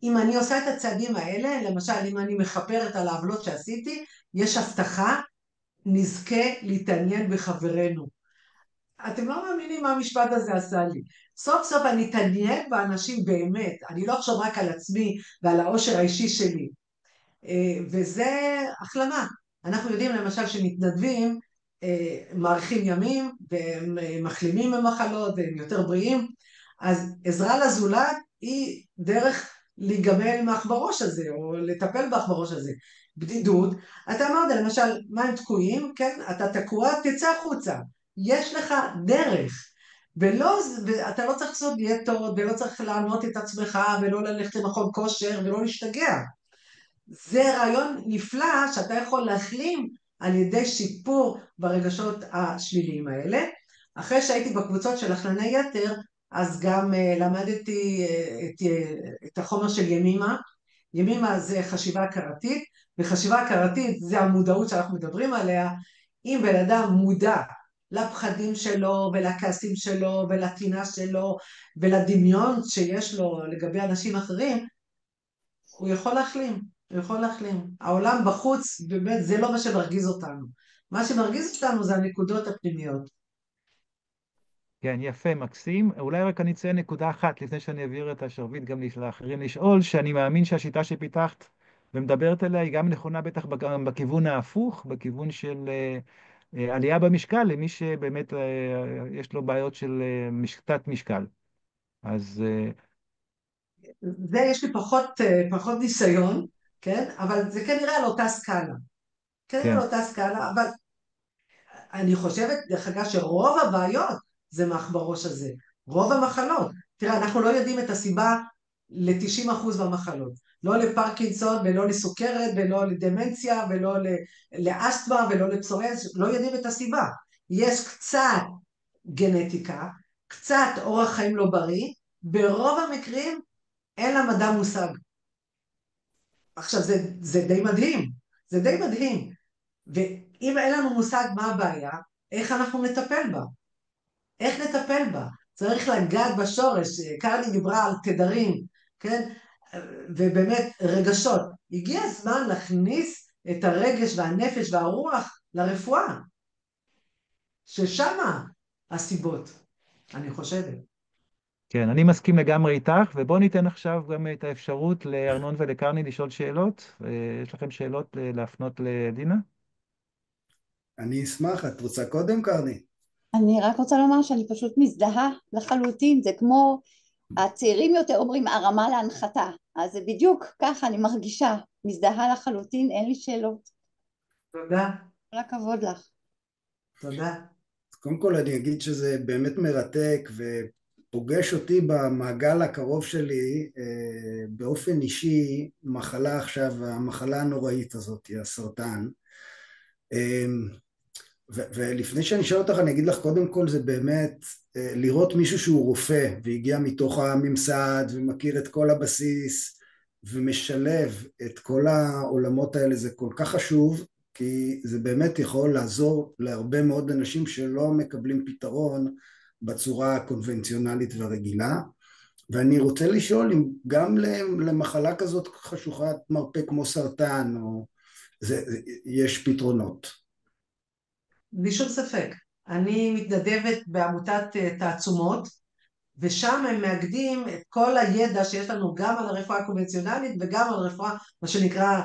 אם אני עושה את הצעדים האלה, למשל אם אני מכפרת על העוולות שעשיתי, יש הבטחה, נזכה להתעניין בחברנו. אתם לא מאמינים מה המשפט הזה עשה לי. סוף סוף אני אתעניין באנשים באמת, אני לא אחשוב רק על עצמי ועל העושר האישי שלי. וזה החלמה. אנחנו יודעים למשל שמתנדבים מאריכים ימים והם מחלימים ממחלות והם יותר בריאים, אז עזרה לזולת היא דרך להיגמל מאח בראש הזה או לטפל באח בראש הזה. בדידות, אתה אמרת למשל מים תקועים, כן? אתה תקוע, תצא החוצה. יש לך דרך. ואתה לא צריך לעשות דיאטות ולא צריך לענות את עצמך ולא ללכת למכון כושר ולא להשתגע. זה רעיון נפלא שאתה יכול להחלים על ידי שיפור ברגשות השליליים האלה. אחרי שהייתי בקבוצות של אכלני יתר, אז גם למדתי את החומר של ימימה. ימימה זה חשיבה הכרתית, וחשיבה הכרתית זה המודעות שאנחנו מדברים עליה. אם בן אדם מודע לפחדים שלו ולכעסים שלו ולטינה שלו ולדמיון שיש לו לגבי אנשים אחרים, הוא יכול להחלים, הוא יכול להחלים. העולם בחוץ, באמת, זה לא מה שמרגיז אותנו. מה שמרגיז אותנו זה הנקודות הפנימיות. כן, יפה, מקסים. אולי רק אני אציין נקודה אחת, לפני שאני אעביר את השרביט גם לאחרים לשאול, שאני מאמין שהשיטה שפיתחת ומדברת עליה היא גם נכונה בטח גם בכיוון ההפוך, בכיוון של עלייה במשקל, למי שבאמת יש לו בעיות של תת משקל. אז זה יש לי פחות ניסיון, כן? אבל זה כנראה על אותה סקאלה. כנראה על כן, אותה סקאלה, אבל אני חושבת, דרך אגב, שרוב הבעיות זה בראש הזה. רוב המחלות. תראה, אנחנו לא יודעים את הסיבה ל-90% מהמחלות. לא לפרקינסון, ולא לסוכרת, ולא לדמנציה, ולא לאסתמה, ולא לפסוריאזיס, לא יודעים את הסיבה. יש קצת גנטיקה, קצת אורח חיים לא בריא, ברוב המקרים אין למדע מושג. עכשיו, זה די מדהים, זה די מדהים. ואם אין לנו מושג מה הבעיה, איך אנחנו נטפל בה? איך נטפל בה? צריך לגעת בשורש, קרני דיברה על תדרים, כן? ובאמת רגשות. הגיע הזמן להכניס את הרגש והנפש והרוח לרפואה, ששמה הסיבות, אני חושבת. כן, אני מסכים לגמרי איתך, ובואו ניתן עכשיו גם את האפשרות לארנון ולקרני לשאול שאלות. יש לכם שאלות להפנות לדינה? אני אשמח, את רוצה קודם, קרני? אני רק רוצה לומר שאני פשוט מזדהה לחלוטין, זה כמו הצעירים יותר אומרים הרמה להנחתה, אז זה בדיוק ככה אני מרגישה, מזדהה לחלוטין, אין לי שאלות. תודה, כל הכבוד לך. תודה. קודם כל אני אגיד שזה באמת מרתק ופוגש אותי במעגל הקרוב שלי באופן אישי, מחלה עכשיו, המחלה הנוראית הזאת, הסרטן. ולפני שאני אשאל אותך, אני אגיד לך, קודם כל זה באמת לראות מישהו שהוא רופא והגיע מתוך הממסד ומכיר את כל הבסיס ומשלב את כל העולמות האלה, זה כל כך חשוב, כי זה באמת יכול לעזור להרבה מאוד אנשים שלא מקבלים פתרון בצורה הקונבנציונלית והרגילה. ואני רוצה לשאול אם גם למחלה כזאת חשוכת מרפא כמו סרטן, יש פתרונות. בלי שום ספק. אני מתנדבת בעמותת תעצומות, ושם הם מאגדים את כל הידע שיש לנו גם על הרפואה הקונבנציונלית וגם על רפואה, מה שנקרא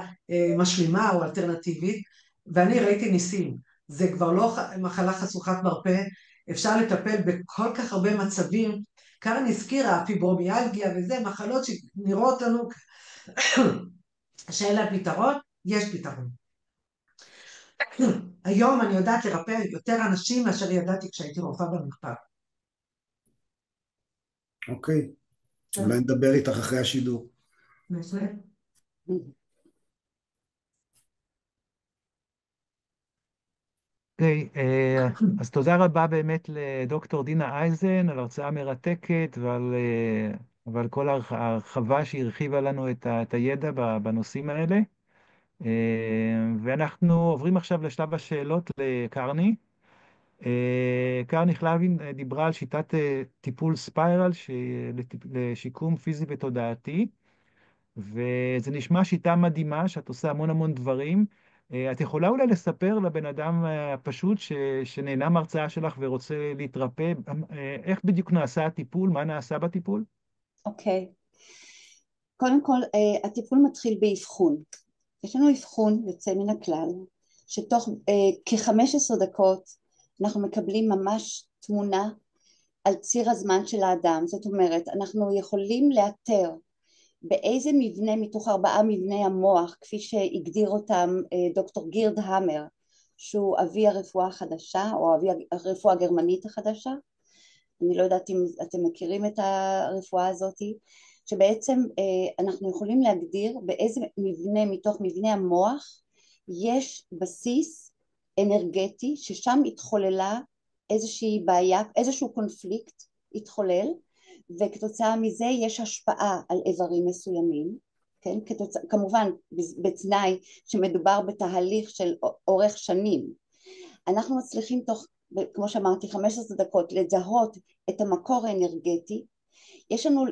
משלימה או אלטרנטיבית, ואני ראיתי ניסים. זה כבר לא מחלה חשוכת מרפא, אפשר לטפל בכל כך הרבה מצבים. קרן הזכירה, פיברומיאלגיה וזה, מחלות שנראות לנו שאין להן פתרון, יש פתרון. היום אני יודעת לרפא יותר אנשים מאשר ידעתי כשהייתי רופאה במרפאה. אוקיי, אולי נדבר איתך אחרי השידור. אוקיי, אז תודה רבה באמת לדוקטור דינה אייזן על הרצאה מרתקת ועל כל ההרחבה שהרחיבה לנו את הידע בנושאים האלה. ואנחנו עוברים עכשיו לשלב השאלות לקרני. קרני חלבין דיברה על שיטת טיפול ספיירל לשיקום פיזי ותודעתי, וזה נשמע שיטה מדהימה שאת עושה המון המון דברים. את יכולה אולי לספר לבן אדם הפשוט שנהנה מהרצאה שלך ורוצה להתרפא, איך בדיוק נעשה הטיפול, מה נעשה בטיפול? אוקיי. קודם כל, הטיפול מתחיל באבחון. יש לנו אבחון יוצא מן הכלל, שתוך כ-15 דקות אנחנו מקבלים ממש תמונה על ציר הזמן של האדם. זאת אומרת, אנחנו יכולים לאתר באיזה מבנה מתוך 4 מבני המוח, כפי שהגדיר אותם דוקטור גירד המר, שהוא אבי הרפואה החדשה, או אבי הרפואה הגרמנית החדשה. אני לא יודעת אם אתם מכירים את הרפואה הזאת, שבעצם אנחנו יכולים להגדיר באיזה מבנה מתוך מבנה המוח יש בסיס אנרגטי ששם התחוללה איזושהי בעיה, איזשהו קונפליקט התחולל, וכתוצאה מזה יש השפעה על איברים מסוימים, כן? כמובן בתנאי שמדובר בתהליך של אורך שנים. אנחנו מצליחים תוך, כמו שאמרתי, 15 דקות לזהות את המקור האנרגטי. יש לנו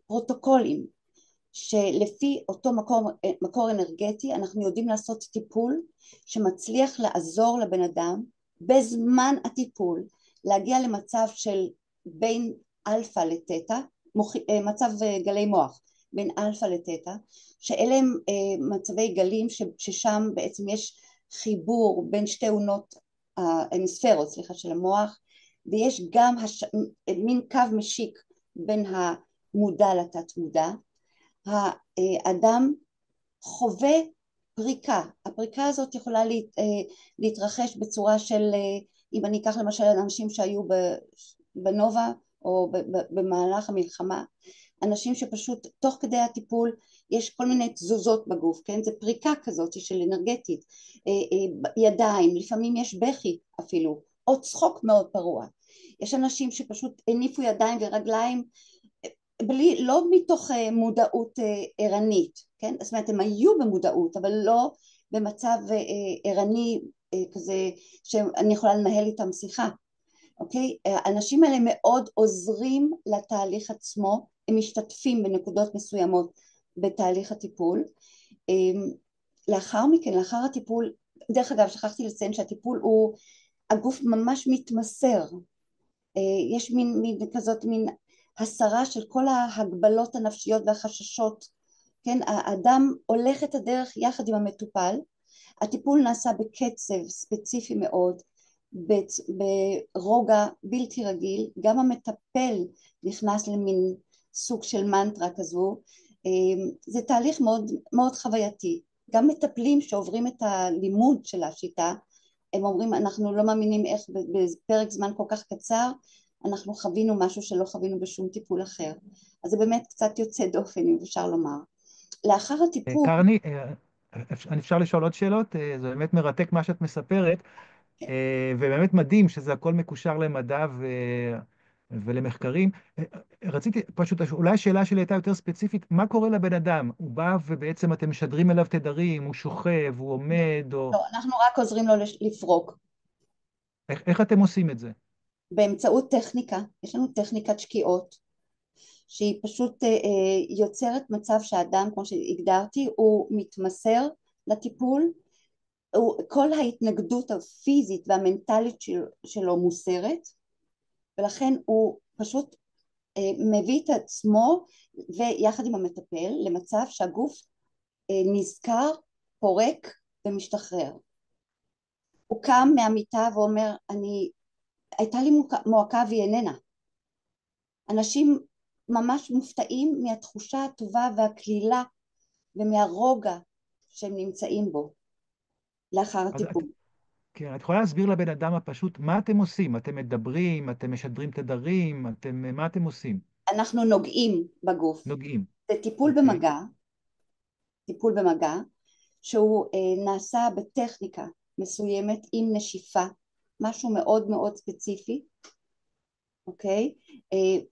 פרוטוקולים שלפי אותו מקור אנרגטי אנחנו יודעים לעשות טיפול שמצליח לעזור לבן אדם בזמן הטיפול להגיע למצב של בין אלפא לתטא, מצב גלי מוח בין אלפא לתטא, שאלה הם מצבי גלים ששם בעצם יש חיבור בין שתי אונות ההמיספרות, סליחה, של המוח, ויש גם מין קו משיק בין המודע לתת מודע. האדם חווה פריקה, הפריקה הזאת יכולה להתרחש בצורה של, אם אני אקח למשל אנשים שהיו בנובה או במהלך המלחמה, אנשים שפשוט תוך כדי הטיפול יש כל מיני תזוזות בגוף, כן? זה פריקה כזאת של אנרגטית, ידיים, לפעמים יש בכי אפילו, או צחוק מאוד פרוע. יש אנשים שפשוט הניפו ידיים ורגליים בלי, לא מתוך מודעות ערנית, כן? זאת אומרת, הם היו במודעות, אבל לא במצב ערני כזה שאני יכולה לנהל איתם שיחה, אוקיי? האנשים האלה מאוד עוזרים לתהליך עצמו, הם משתתפים בנקודות מסוימות בתהליך הטיפול. לאחר מכן, לאחר הטיפול, דרך אגב, שכחתי לציין שהטיפול הוא, הגוף ממש מתמסר, יש מין כזאת, מין הסרה של כל ההגבלות הנפשיות והחששות, כן? האדם הולך את הדרך יחד עם המטופל, הטיפול נעשה בקצב ספציפי מאוד, ברוגע בלתי רגיל, גם המטפל נכנס למין סוג של מנטרה כזו, זה תהליך מאוד, מאוד חווייתי. גם מטפלים שעוברים את הלימוד של השיטה, הם אומרים אנחנו לא מאמינים איך בפרק זמן כל כך קצר אנחנו חווינו משהו שלא חווינו בשום טיפול אחר. אז זה באמת קצת יוצא דופן, אם אפשר לומר. לאחר הטיפול... קרני, אפשר לשאול עוד שאלות? זה באמת מרתק מה שאת מספרת, ובאמת מדהים שזה הכל מקושר למדע ולמחקרים. רציתי פשוט, אולי השאלה שלי הייתה יותר ספציפית, מה קורה לבן אדם? הוא בא ובעצם אתם משדרים אליו תדרים, הוא שוכב, הוא עומד, או... לא, אנחנו רק עוזרים לו לפרוק. איך אתם עושים את זה? באמצעות טכניקה, יש לנו טכניקת שקיעות, שהיא פשוט יוצרת מצב שהאדם, כמו שהגדרתי, הוא מתמסר לטיפול, כל ההתנגדות הפיזית והמנטלית שלו מוסרת, ולכן הוא פשוט מביא את עצמו ויחד עם המטפל למצב שהגוף נזכר, פורק ומשתחרר. הוא קם מהמיטה ואומר, הייתה לי מועקה והיא איננה. אנשים ממש מופתעים מהתחושה הטובה והכלילה ומהרוגע שהם נמצאים בו לאחר הטיפול. כן, את יכולה להסביר לבן אדם הפשוט, מה אתם עושים? אתם מדברים, אתם משדרים תדרים, מה אתם עושים? אנחנו נוגעים בגוף. נוגעים. זה טיפול במגע, טיפול במגע, שהוא נעשה בטכניקה מסוימת עם נשיפה, משהו מאוד מאוד ספציפי, אוקיי?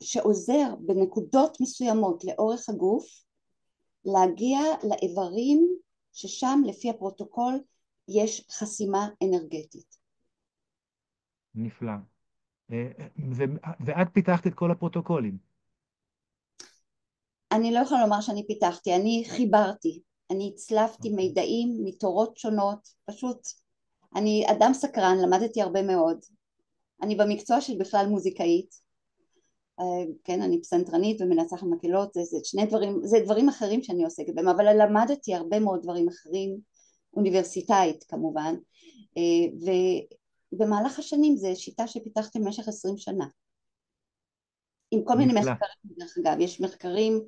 שעוזר בנקודות מסוימות לאורך הגוף להגיע לאיברים ששם לפי הפרוטוקול יש חסימה אנרגטית. נפלא. ואת פיתחת את כל הפרוטוקולים. אני לא יכולה לומר שאני פיתחתי, אני חיברתי, אני הצלפתי מידעים מתורות שונות, פשוט אני אדם סקרן, למדתי הרבה מאוד. אני במקצוע שלי בכלל מוזיקאית, כן, אני פסנתרנית ומנצחת מקהלות, זה דברים אחרים שאני עוסקת בהם, אבל למדתי הרבה מאוד דברים אחרים, אוניברסיטאית כמובן, ובמהלך השנים זו שיטה שפיתחתי במשך 20 שנה. עם כל מיני מחקרים, דרך אגב, יש מחקרים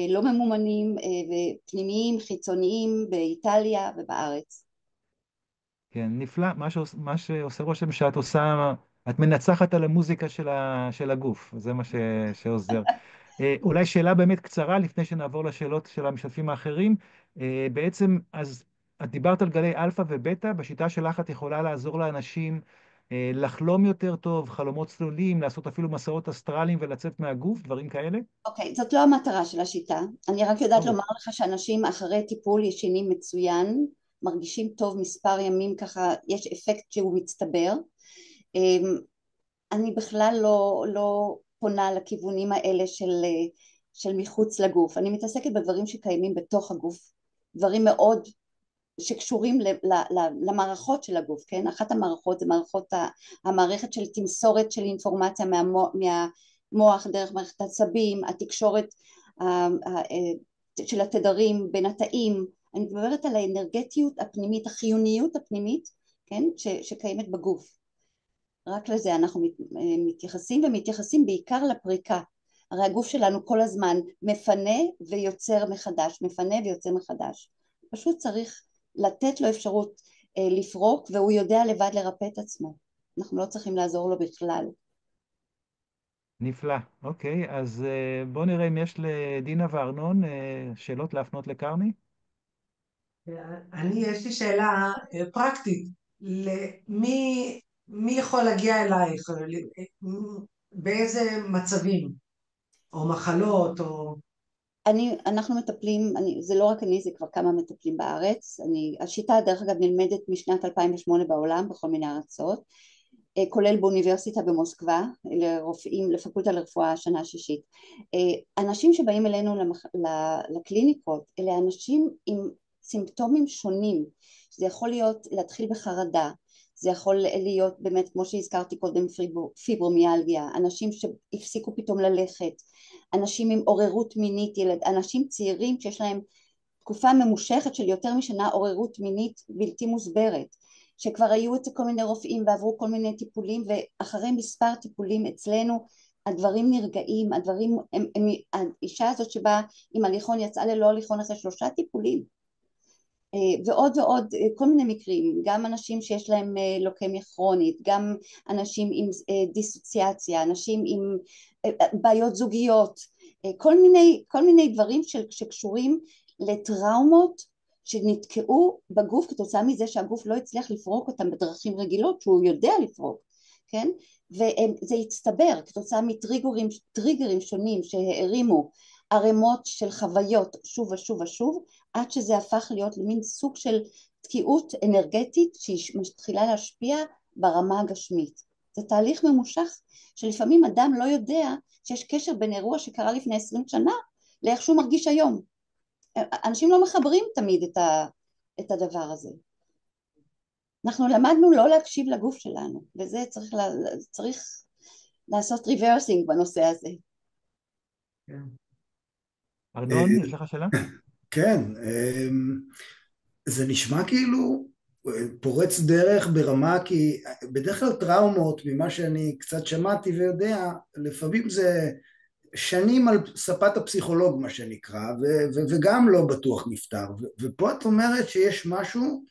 לא ממומנים ופנימיים, חיצוניים באיטליה ובארץ. כן, נפלא. מה שעושה רושם שאת עושה, את מנצחת על המוזיקה של הגוף, זה מה שעוזר. אולי שאלה באמת קצרה לפני שנעבור לשאלות של המשתתפים האחרים. בעצם, אז את דיברת על גלי אלפא ובטא, בשיטה שלך את יכולה לעזור לאנשים לחלום יותר טוב, חלומות צלולים, לעשות אפילו מסעות אסטרליים ולצאת מהגוף, דברים כאלה? אוקיי, זאת לא המטרה של השיטה. אני רק יודעת ברור. לומר לך שאנשים אחרי טיפול ישנים מצוין, מרגישים טוב מספר ימים, ככה יש אפקט שהוא מצטבר. אני בכלל לא פונה לכיוונים האלה של מחוץ לגוף. אני מתעסקת בדברים שקיימים בתוך הגוף, דברים מאוד שקשורים למערכות של הגוף, כן? אחת המערכות זה המערכת של תמסורת של אינפורמציה מהמוח דרך מערכת העצבים, התקשורת של התדרים בין התאים. אני מדברת על האנרגטיות הפנימית, החיוניות הפנימית, כן? שקיימת בגוף. רק לזה אנחנו מתייחסים, ומתייחסים בעיקר לפריקה. הרי הגוף שלנו כל הזמן מפנה ויוצר מחדש, מפנה ויוצר מחדש. פשוט צריך לתת לו אפשרות לפרוק, והוא יודע לבד לרפא את עצמו. אנחנו לא צריכים לעזור לו בכלל. נפלא. אוקיי, אז בואו נראה אם יש לדינה וארנון שאלות להפנות לקרני. יש לי שאלה פרקטית. מי יכול להגיע אלייך? באיזה מצבים? או מחלות, או... אנחנו מטפלים, זה לא רק אני, זה כבר כמה מטפלים בארץ. השיטה דרך אגב נלמדת משנת 2008 בעולם, בכל מיני ארצות, כולל באוניברסיטה במוסקבה, לרופאים, לפקולטה לרפואה השנה השישית. אנשים שבאים אלינו לקליניקות, אלה אנשים עם סימפטומים שונים. זה יכול להיות להתחיל בחרדה, זה יכול להיות באמת כמו שהזכרתי קודם פיברומיאלגיה, אנשים שהפסיקו פתאום ללכת, אנשים עם עוררות מינית, אנשים צעירים שיש להם תקופה ממושכת של יותר משנה עוררות מינית בלתי מוסברת, שכבר היו אצל כל מיני רופאים ועברו כל מיני טיפולים, ואחרי מספר טיפולים אצלנו הדברים נרגעים, האישה הזאת שבאה עם הליכון יצאה ללא הליכון אחרי 3 טיפולים, ועוד ועוד כל מיני מקרים, גם אנשים שיש להם לוקמיה כרונית, גם אנשים עם דיסוציאציה, אנשים עם בעיות זוגיות, כל מיני דברים שקשורים לטראומות שנתקעו בגוף כתוצאה מזה שהגוף לא הצליח לפרוק אותם בדרכים רגילות שהוא יודע לפרוק, כן? וזה הצטבר כתוצאה מטריגרים שונים שהרימו ערימות של חוויות שוב ושוב ושוב, עד שזה הפך להיות למין סוג של תקיעות אנרגטית שהיא מתחילה להשפיע ברמה הגשמית. זה תהליך ממושך שלפעמים אדם לא יודע שיש קשר בין אירוע שקרה לפני 20 שנה לאיך שהוא מרגיש היום. אנשים לא מחברים תמיד את הדבר הזה. אנחנו למדנו לא להקשיב לגוף שלנו, וזה צריך לעשות ריברסינג בנושא הזה. ארנון, יש לך שאלה? כן, זה נשמע כאילו פורץ דרך ברמה, כי בדרך כלל טראומות, ממה שאני קצת שמעתי ויודע, לפעמים זה שנים על ספת הפסיכולוג מה שנקרא, וגם לא בטוח נפטר, ופה את אומרת שיש משהו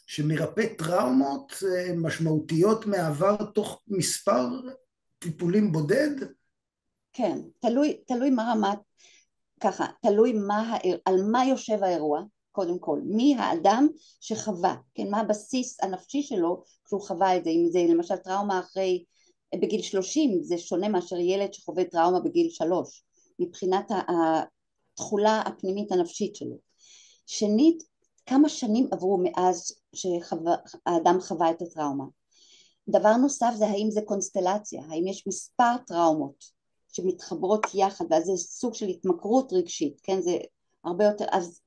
שמרפא טראומות משמעותיות מעבר תוך מספר טיפולים בודד? כן, תלוי מה רמת, ככה, תלוי על מה יושב האירוע, קודם כל, מי האדם שחווה, כן, מה הבסיס הנפשי שלו כשהוא חווה את זה, אם זה למשל טראומה בגיל 30, זה שונה מאשר ילד שחווה טראומה בגיל 3, מבחינת התחולה הפנימית הנפשית שלו. שנית, כמה שנים עברו מאז שהאדם חווה את הטראומה. דבר נוסף זה האם זה קונסטלציה, האם יש מספר טראומות שמתחברות יחד, ואז זה סוג של התמכרות רגשית, כן, זה הרבה יותר, אז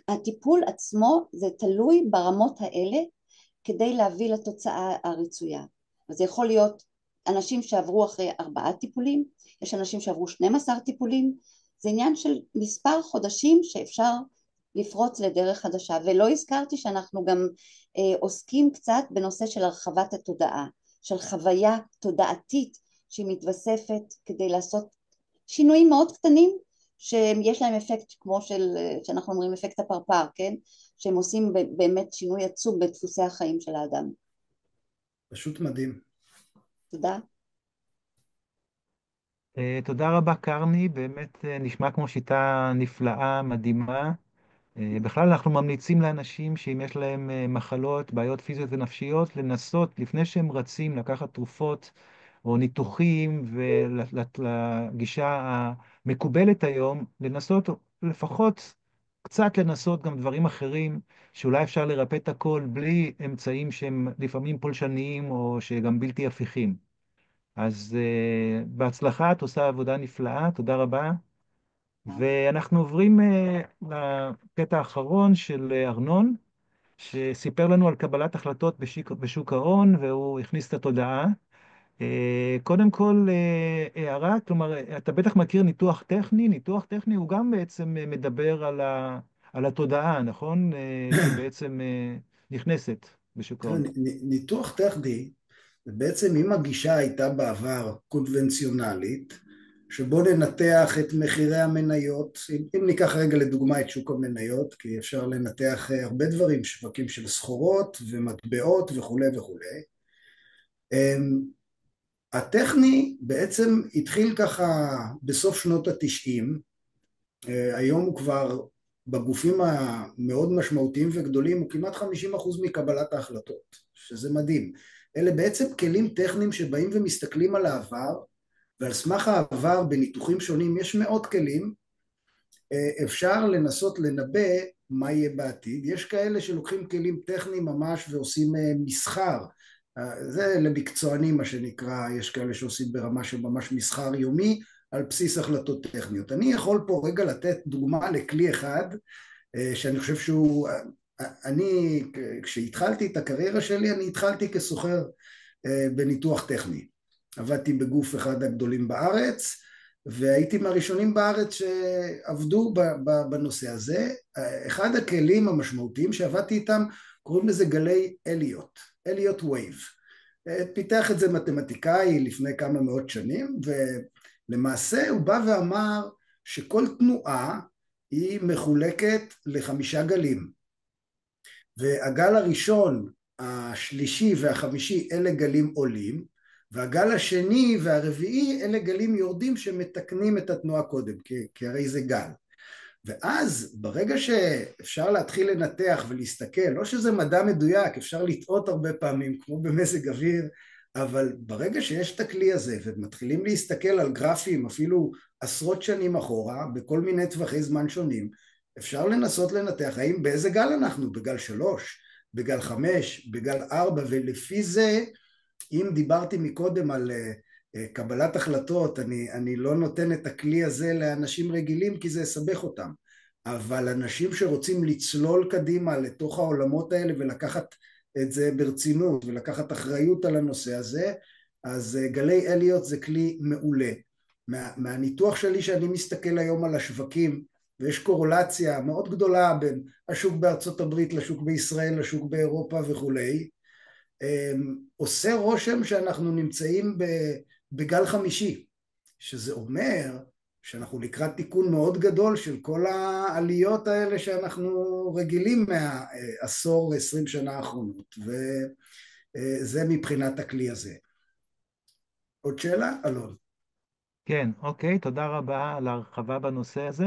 הטיפול עצמו זה תלוי ברמות האלה כדי להביא לתוצאה הרצויה. אז זה יכול להיות אנשים שעברו אחרי 4 טיפולים, יש אנשים שעברו 12 טיפולים, זה עניין של מספר חודשים שאפשר לפרוץ לדרך חדשה, ולא הזכרתי שאנחנו גם עוסקים קצת בנושא של הרחבת התודעה, של חוויה תודעתית שהיא מתווספת כדי לעשות שינויים מאוד קטנים, שיש להם אפקט כמו שאנחנו אומרים אפקט הפרפר, כן? שהם עושים באמת שינוי עצום בדפוסי החיים של האדם. פשוט מדהים. תודה. תודה רבה, קרני, באמת נשמע כמו שיטה נפלאה, מדהימה. בכלל אנחנו ממליצים לאנשים שאם יש להם מחלות, בעיות פיזיות ונפשיות, לנסות לפני שהם רצים לקחת תרופות או ניתוחים, ולגישה המקובלת היום, לנסות לפחות קצת לנסות גם דברים אחרים, שאולי אפשר לרפא את הכל בלי אמצעים שהם לפעמים פולשניים או שגם בלתי הפיכים. אז בהצלחה, את עושה עבודה נפלאה, תודה רבה. ואנחנו עוברים לקטע האחרון של ארנון, שסיפר לנו על קבלת החלטות בשוק ההון, והוא הכניס את התודעה. קודם כל, הערה, כלומר, אתה בטח מכיר ניתוח טכני. ניתוח טכני הוא גם בעצם מדבר על התודעה, נכון? שבעצם נכנסת בשוק תראה, ההון. ניתוח טכני, ובעצם אם הגישה הייתה בעבר קונבנציונלית, שבו ננתח את מחירי המניות, אם ניקח רגע לדוגמה את שוק המניות, כי אפשר לנתח הרבה דברים, שווקים של סחורות ומטבעות וכולי וכולי. הטכני בעצם התחיל ככה בסוף שנות ה-90, היום הוא כבר בגופים המאוד משמעותיים וגדולים, הוא כמעט 50% מקבלת ההחלטות, שזה מדהים. אלה בעצם כלים טכניים שבאים ומסתכלים על העבר, ועל סמך העבר בניתוחים שונים, יש מאות כלים, אפשר לנסות לנבא מה יהיה בעתיד. יש כאלה שלוקחים כלים טכניים ממש ועושים מסחר, זה למקצוענים מה שנקרא, יש כאלה שעושים ברמה של ממש מסחר יומי, על בסיס החלטות טכניות. אני יכול פה רגע לתת דוגמה לכלי אחד, שאני חושב שהוא, אני, כשהתחלתי את הקריירה שלי, אני התחלתי כסוחר בניתוח טכני. עבדתי בגוף אחד הגדולים בארץ, והייתי מהראשונים בארץ שעבדו בנושא הזה. אחד הכלים המשמעותיים שעבדתי איתם, קוראים לזה גלי אליוט וייב. פיתח את זה מתמטיקאי לפני כמה מאות שנים, ולמעשה הוא בא ואמר שכל תנועה היא מחולקת ל5 גלים. והגל הראשון, השלישי והחמישי אלה גלים עולים, והגל השני והרביעי אלה גלים יורדים שמתקנים את התנועה קודם, כי הרי זה גל. ואז ברגע שאפשר להתחיל לנתח ולהסתכל, לא שזה מדע מדויק, אפשר לטעות הרבה פעמים כמו במזג אוויר, אבל ברגע שיש את הכלי הזה ומתחילים להסתכל על גרפים אפילו עשרות שנים אחורה, בכל מיני טווחי זמן שונים, אפשר לנסות לנתח האם באיזה גל אנחנו, בגל 3, בגל 5, בגל 4, ולפי זה, אם דיברתי מקודם על קבלת החלטות, אני לא נותן את הכלי הזה לאנשים רגילים כי זה יסבך אותם, אבל אנשים שרוצים לצלול קדימה לתוך העולמות האלה ולקחת את זה ברצינות ולקחת אחריות על הנושא הזה, אז גלי אליוט זה כלי מעולה. מהניתוח שלי שאני מסתכל היום על השווקים, ויש קורולציה מאוד גדולה בין השוק בארצות הברית לשוק בישראל, לשוק באירופה וכולי, עושה רושם שאנחנו נמצאים בגל 5, שזה אומר שאנחנו לקראת תיקון מאוד גדול של כל העליות האלה שאנחנו רגילים מהעשור 20 שנה האחרונות, וזה מבחינת הכלי הזה. עוד שאלה, אלון? כן, אוקיי, תודה רבה על ההרחבה בנושא הזה.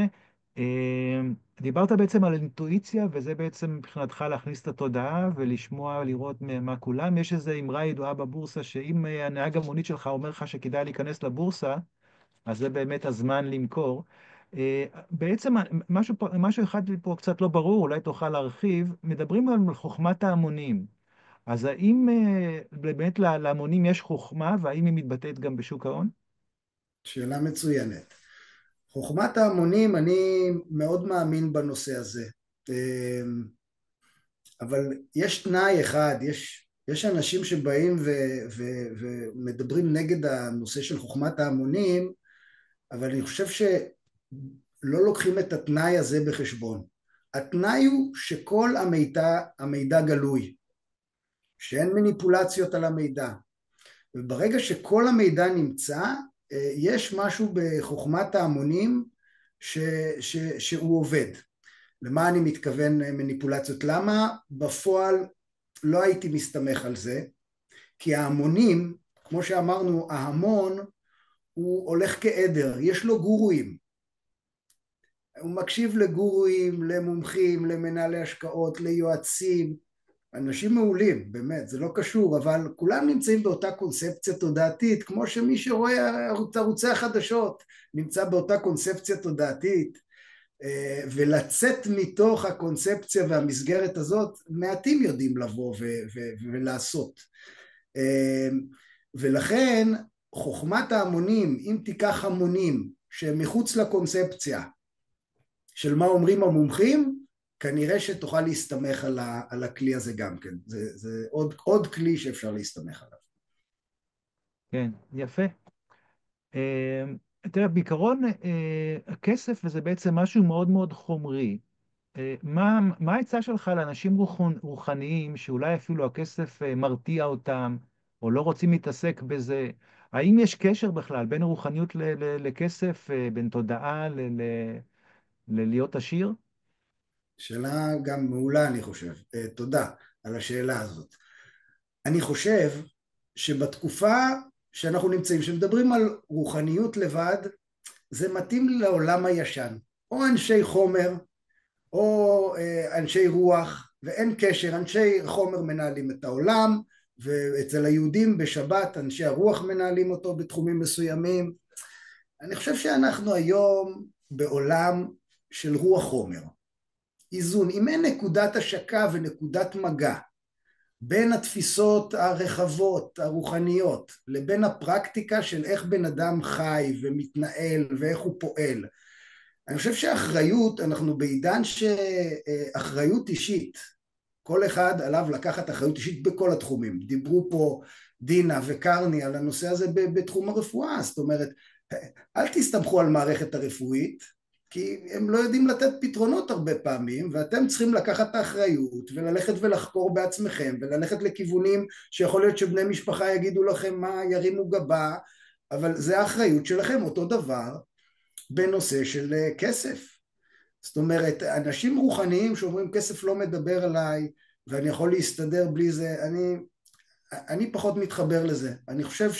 דיברת בעצם על אינטואיציה, וזה בעצם מבחינתך להכניס את התודעה ולשמוע, לראות מה כולם. יש איזו אמרה ידועה בבורסה, שאם הנהג המונית שלך אומר לך שכדאי להיכנס לבורסה, אז זה באמת הזמן למכור. בעצם משהו אחד פה קצת לא ברור, אולי תוכל להרחיב, מדברים על חוכמת ההמונים. אז האם באמת להמונים יש חוכמה, והאם היא מתבטאת גם בשוק ההון? שאלה מצוינת. חוכמת ההמונים, אני מאוד מאמין בנושא הזה. אבל יש תנאי אחד, יש אנשים שבאים ומדברים נגד הנושא של חוכמת ההמונים, אבל אני חושב שלא לוקחים את התנאי הזה בחשבון. התנאי הוא שכל המידע גלוי, שאין מניפולציות על המידע. וברגע שכל המידע נמצא, יש משהו בחוכמת ההמונים שהוא עובד. למה אני מתכוון מניפולציות? למה בפועל לא הייתי מסתמך על זה? כי ההמונים, כמו שאמרנו, ההמון הוא הולך כעדר, יש לו גורואים. הוא מקשיב לגורואים, למומחים, למנהלי השקעות, ליועצים, אנשים מעולים, באמת, זה לא קשור, אבל כולם נמצאים באותה קונספציה תודעתית, כמו שמי שרואה ערוצי החדשות נמצא באותה קונספציה תודעתית, ולצאת מתוך הקונספציה והמסגרת הזאת, מעטים יודעים לבוא ולעשות. ולכן חוכמת ההמונים, אם תיקח המונים שהם מחוץ לקונספציה של מה אומרים המומחים, כנראה שתוכל להסתמך על הכלי הזה גם כן. זה עוד כלי שאפשר להסתמך עליו. כן, יפה. תראה, בעיקרון הכסף זה בעצם משהו מאוד מאוד חומרי. מה העצה שלך לאנשים רוחניים שאולי אפילו הכסף מרתיע אותם או לא רוצים להתעסק בזה? האם יש קשר בכלל בין רוחניות לכסף, בין תודעה ללהיות עשיר? שאלה גם מעולה, אני חושב. תודה על השאלה הזאת. אני חושב שבתקופה שאנחנו נמצאים, שמדברים על רוחניות לבד, זה מתאים לעולם הישן. או אנשי חומר, או אנשי רוח, ואין קשר, אנשי חומר מנהלים את העולם, ואצל היהודים בשבת אנשי הרוח מנהלים אותו בתחומים מסוימים. אני חושב שאנחנו היום בעולם של רוח חומר. איזון, אם אין נקודת השקה ונקודת מגע בין התפיסות הרחבות, הרוחניות, לבין הפרקטיקה של איך בן אדם חי ומתנהל ואיך הוא פועל, אני חושב שאחריות, אנחנו בעידן שאחריות אישית, כל אחד עליו לקחת אחריות אישית בכל התחומים. דיברו פה דינה וקרני על הנושא הזה בתחום הרפואה, זאת אומרת, אל תסתמכו על מערכת הרפואית, כי הם לא יודעים לתת פתרונות הרבה פעמים, ואתם צריכים לקחת את האחריות וללכת ולחקור בעצמכם, וללכת לכיוונים שיכול להיות שבני משפחה יגידו לכם מה, ירימו גבה, אבל זה האחריות שלכם. אותו דבר בנושא של כסף. זאת אומרת, אנשים רוחניים שאומרים כסף לא מדבר עליי ואני יכול להסתדר בלי זה, אני פחות מתחבר לזה. אני חושב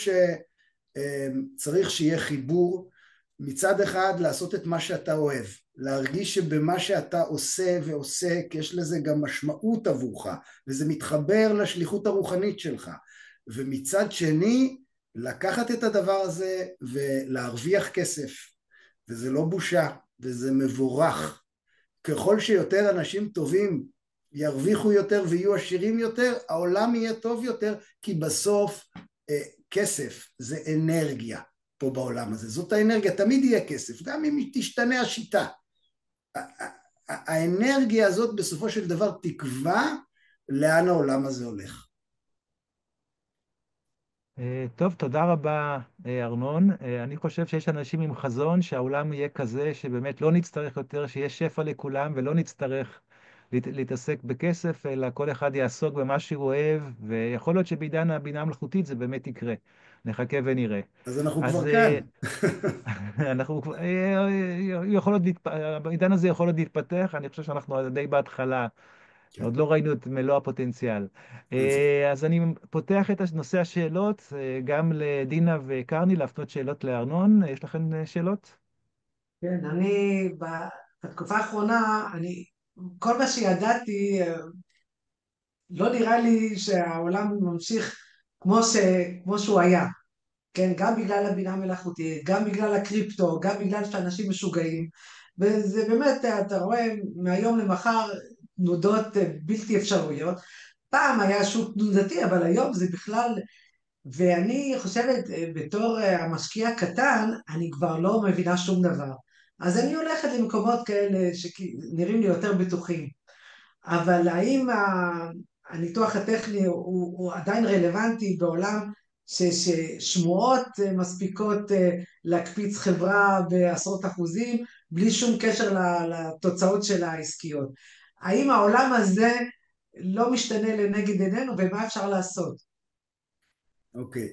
שצריך שיהיה חיבור, מצד אחד לעשות את מה שאתה אוהב, להרגיש שבמה שאתה עושה ועוסק יש לזה גם משמעות עבורך, וזה מתחבר לשליחות הרוחנית שלך, ומצד שני לקחת את הדבר הזה ולהרוויח כסף, וזה לא בושה, וזה מבורך. ככל שיותר אנשים טובים ירוויחו יותר ויהיו עשירים יותר, העולם יהיה טוב יותר, כי בסוף כסף זה אנרגיה פה בעולם הזה. זאת האנרגיה, תמיד יהיה כסף, גם אם תשתנה השיטה. האנרגיה הזאת בסופו של דבר תקבע לאן העולם הזה הולך. טוב, תודה רבה, ארנון. אני חושב שיש אנשים עם חזון שהעולם יהיה כזה שבאמת לא נצטרך יותר, שיש שפע לכולם ולא נצטרך להתעסק בכסף, אלא כל אחד יעסוק במה שהוא אוהב, ויכול להיות שבעידן הבינה המלאכותית זה באמת יקרה. נחכה ונראה. אז אנחנו כבר כאן. אנחנו כבר, העידן הזה יכול עוד להתפתח, אני חושב שאנחנו די בהתחלה. כן. עוד לא ראינו את מלוא הפוטנציאל. אז אני פותח את נושא השאלות, גם לדינה וקרני, להפנות שאלות לארנון. יש לכם שאלות? כן, אני בתקופה האחרונה, כל מה שידעתי, לא נראה לי שהעולם ממשיך כמו שהוא היה. כן, גם בגלל הבינה המלאכותית, גם בגלל הקריפטו, גם בגלל שאנשים משוגעים. וזה באמת, אתה רואה, מהיום למחר תנודות בלתי אפשרויות. פעם היה שוק תנודתי, אבל היום זה בכלל... ואני חושבת, בתור המשקיע הקטן, אני כבר לא מבינה שום דבר. אז אני הולכת למקומות כאלה שנראים לי יותר בטוחים. אבל האם הניתוח הטכני הוא עדיין רלוונטי בעולם ששמועות מספיקות להקפיץ חברה בעשרות אחוזים, בלי שום קשר לתוצאות של העסקיות? האם העולם הזה לא משתנה לנגד עינינו, ומה אפשר לעשות? אוקיי,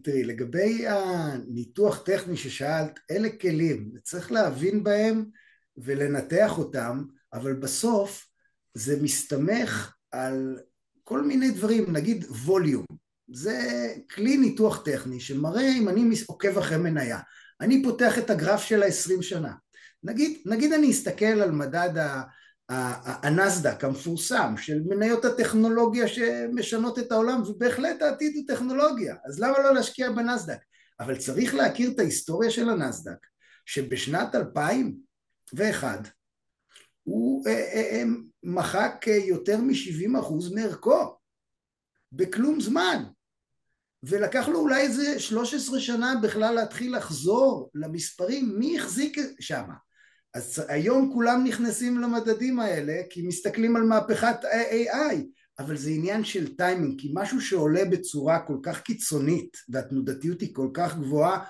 תראי, לגבי הניתוח טכני ששאלת, אלה כלים, צריך להבין בהם ולנתח אותם, אבל בסוף זה מסתמך על כל מיני דברים, נגיד ווליום. זה כלי ניתוח טכני שמראה אם אני עוקב אחרי מניה. אני פותח את הגרף של ה-20 שנה. נגיד אני אסתכל על מדד הנסדק המפורסם של מניות הטכנולוגיה שמשנות את העולם, ובהחלט העתיד הוא טכנולוגיה, אז למה לא להשקיע בנסדק? אבל צריך להכיר את ההיסטוריה של הנסדק, שבשנת 2001 הוא מחק יותר מ-70% מערכו, בכלום זמן, ולקח לו אולי איזה 13 שנה בכלל להתחיל לחזור למספרים, מי החזיק שם? אז היום כולם נכנסים למדדים האלה, כי מסתכלים על מהפכת ה-AI, אבל זה עניין של טיימינג, כי משהו שעולה בצורה כל כך קיצונית, והתנודתיות היא כל כך גבוהה,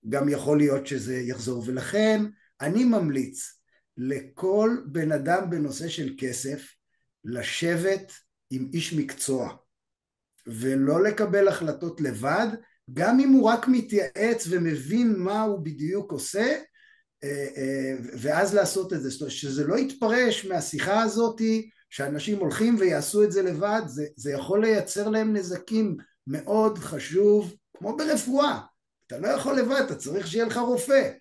גם יכול להיות שזה יחזור, ולכן אני ממליץ לכל בן אדם בנושא של כסף, לשבת עם איש מקצוע, ולא לקבל החלטות לבד, גם אם הוא רק מתייעץ ומבין מה הוא בדיוק עושה, ואז לעשות את זה, זאת אומרת שזה לא יתפרש מהשיחה הזאת שאנשים הולכים ויעשו את זה לבד, זה יכול לייצר להם נזקים מאוד חשוב, כמו ברפואה, אתה לא יכול לבד, אתה צריך שיהיה לך רופא,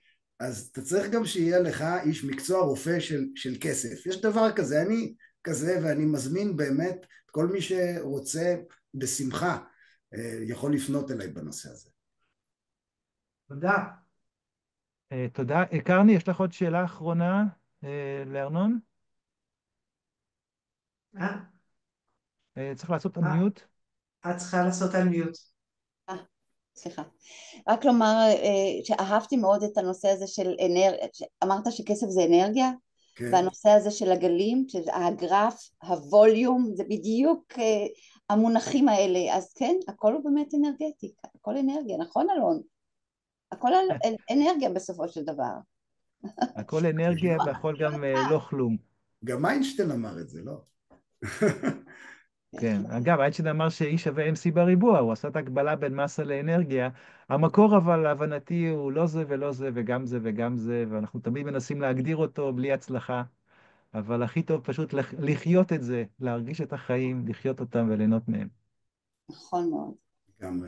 אז אתה צריך גם שיהיה לך איש מקצוע רופא של כסף, יש דבר כזה, אני כזה ואני מזמין באמת את כל מי שרוצה בשמחה, יכול לפנות אליי בנושא הזה. תודה. תודה. קרני, יש לך עוד שאלה אחרונה לארנון? צריך לעשות המיוט. את צריכה לעשות על מיוט. סליחה. רק לומר שאהבתי מאוד את הנושא הזה של אנרגיה, אמרת שכסף זה אנרגיה, כן. והנושא הזה של הגלים, הגרף, הווליום, זה בדיוק המונחים האלה, אז כן, הכל הוא באמת אנרגטי, הכל אנרגיה, נכון אלון? הכל אנרגיה בסופו של דבר. הכל אנרגיה והכל גם לא כלום. גם איינשטיין אמר את זה, לא? כן, אגב, איינשטיין אמר שאי שווה MC בריבוע, הוא עשה את ההקבלה בין מסה לאנרגיה. המקור אבל להבנתי הוא לא זה ולא זה וגם זה וגם זה, ואנחנו תמיד מנסים להגדיר אותו בלי הצלחה, אבל הכי טוב פשוט לחיות את זה, להרגיש את החיים, לחיות אותם וליהנות מהם. נכון מאוד. גם.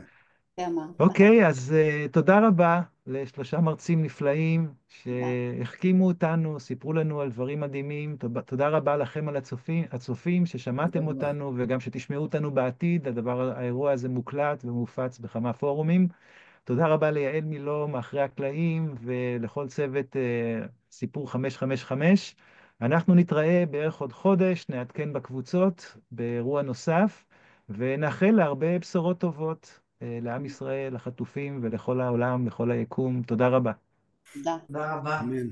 זה אמרת. אוקיי, אז תודה רבה לשלושה מרצים נפלאים שהחכימו אותנו, סיפרו לנו על דברים מדהימים. תודה רבה לכם על הצופים ששמעתם אותנו וגם שתשמעו אותנו בעתיד. האירוע הזה מוקלט ומופץ בכמה פורומים. תודה רבה ליעל מילו מאחרי הקלעים ולכל צוות סיפור 555. אנחנו נתראה בערך עוד חודש, נעדכן בקבוצות באירוע נוסף, ונאחל להרבה בשורות טובות לעם ישראל, לחטופים ולכל העולם, לכל היקום. תודה רבה. תודה. תודה רבה. אמן.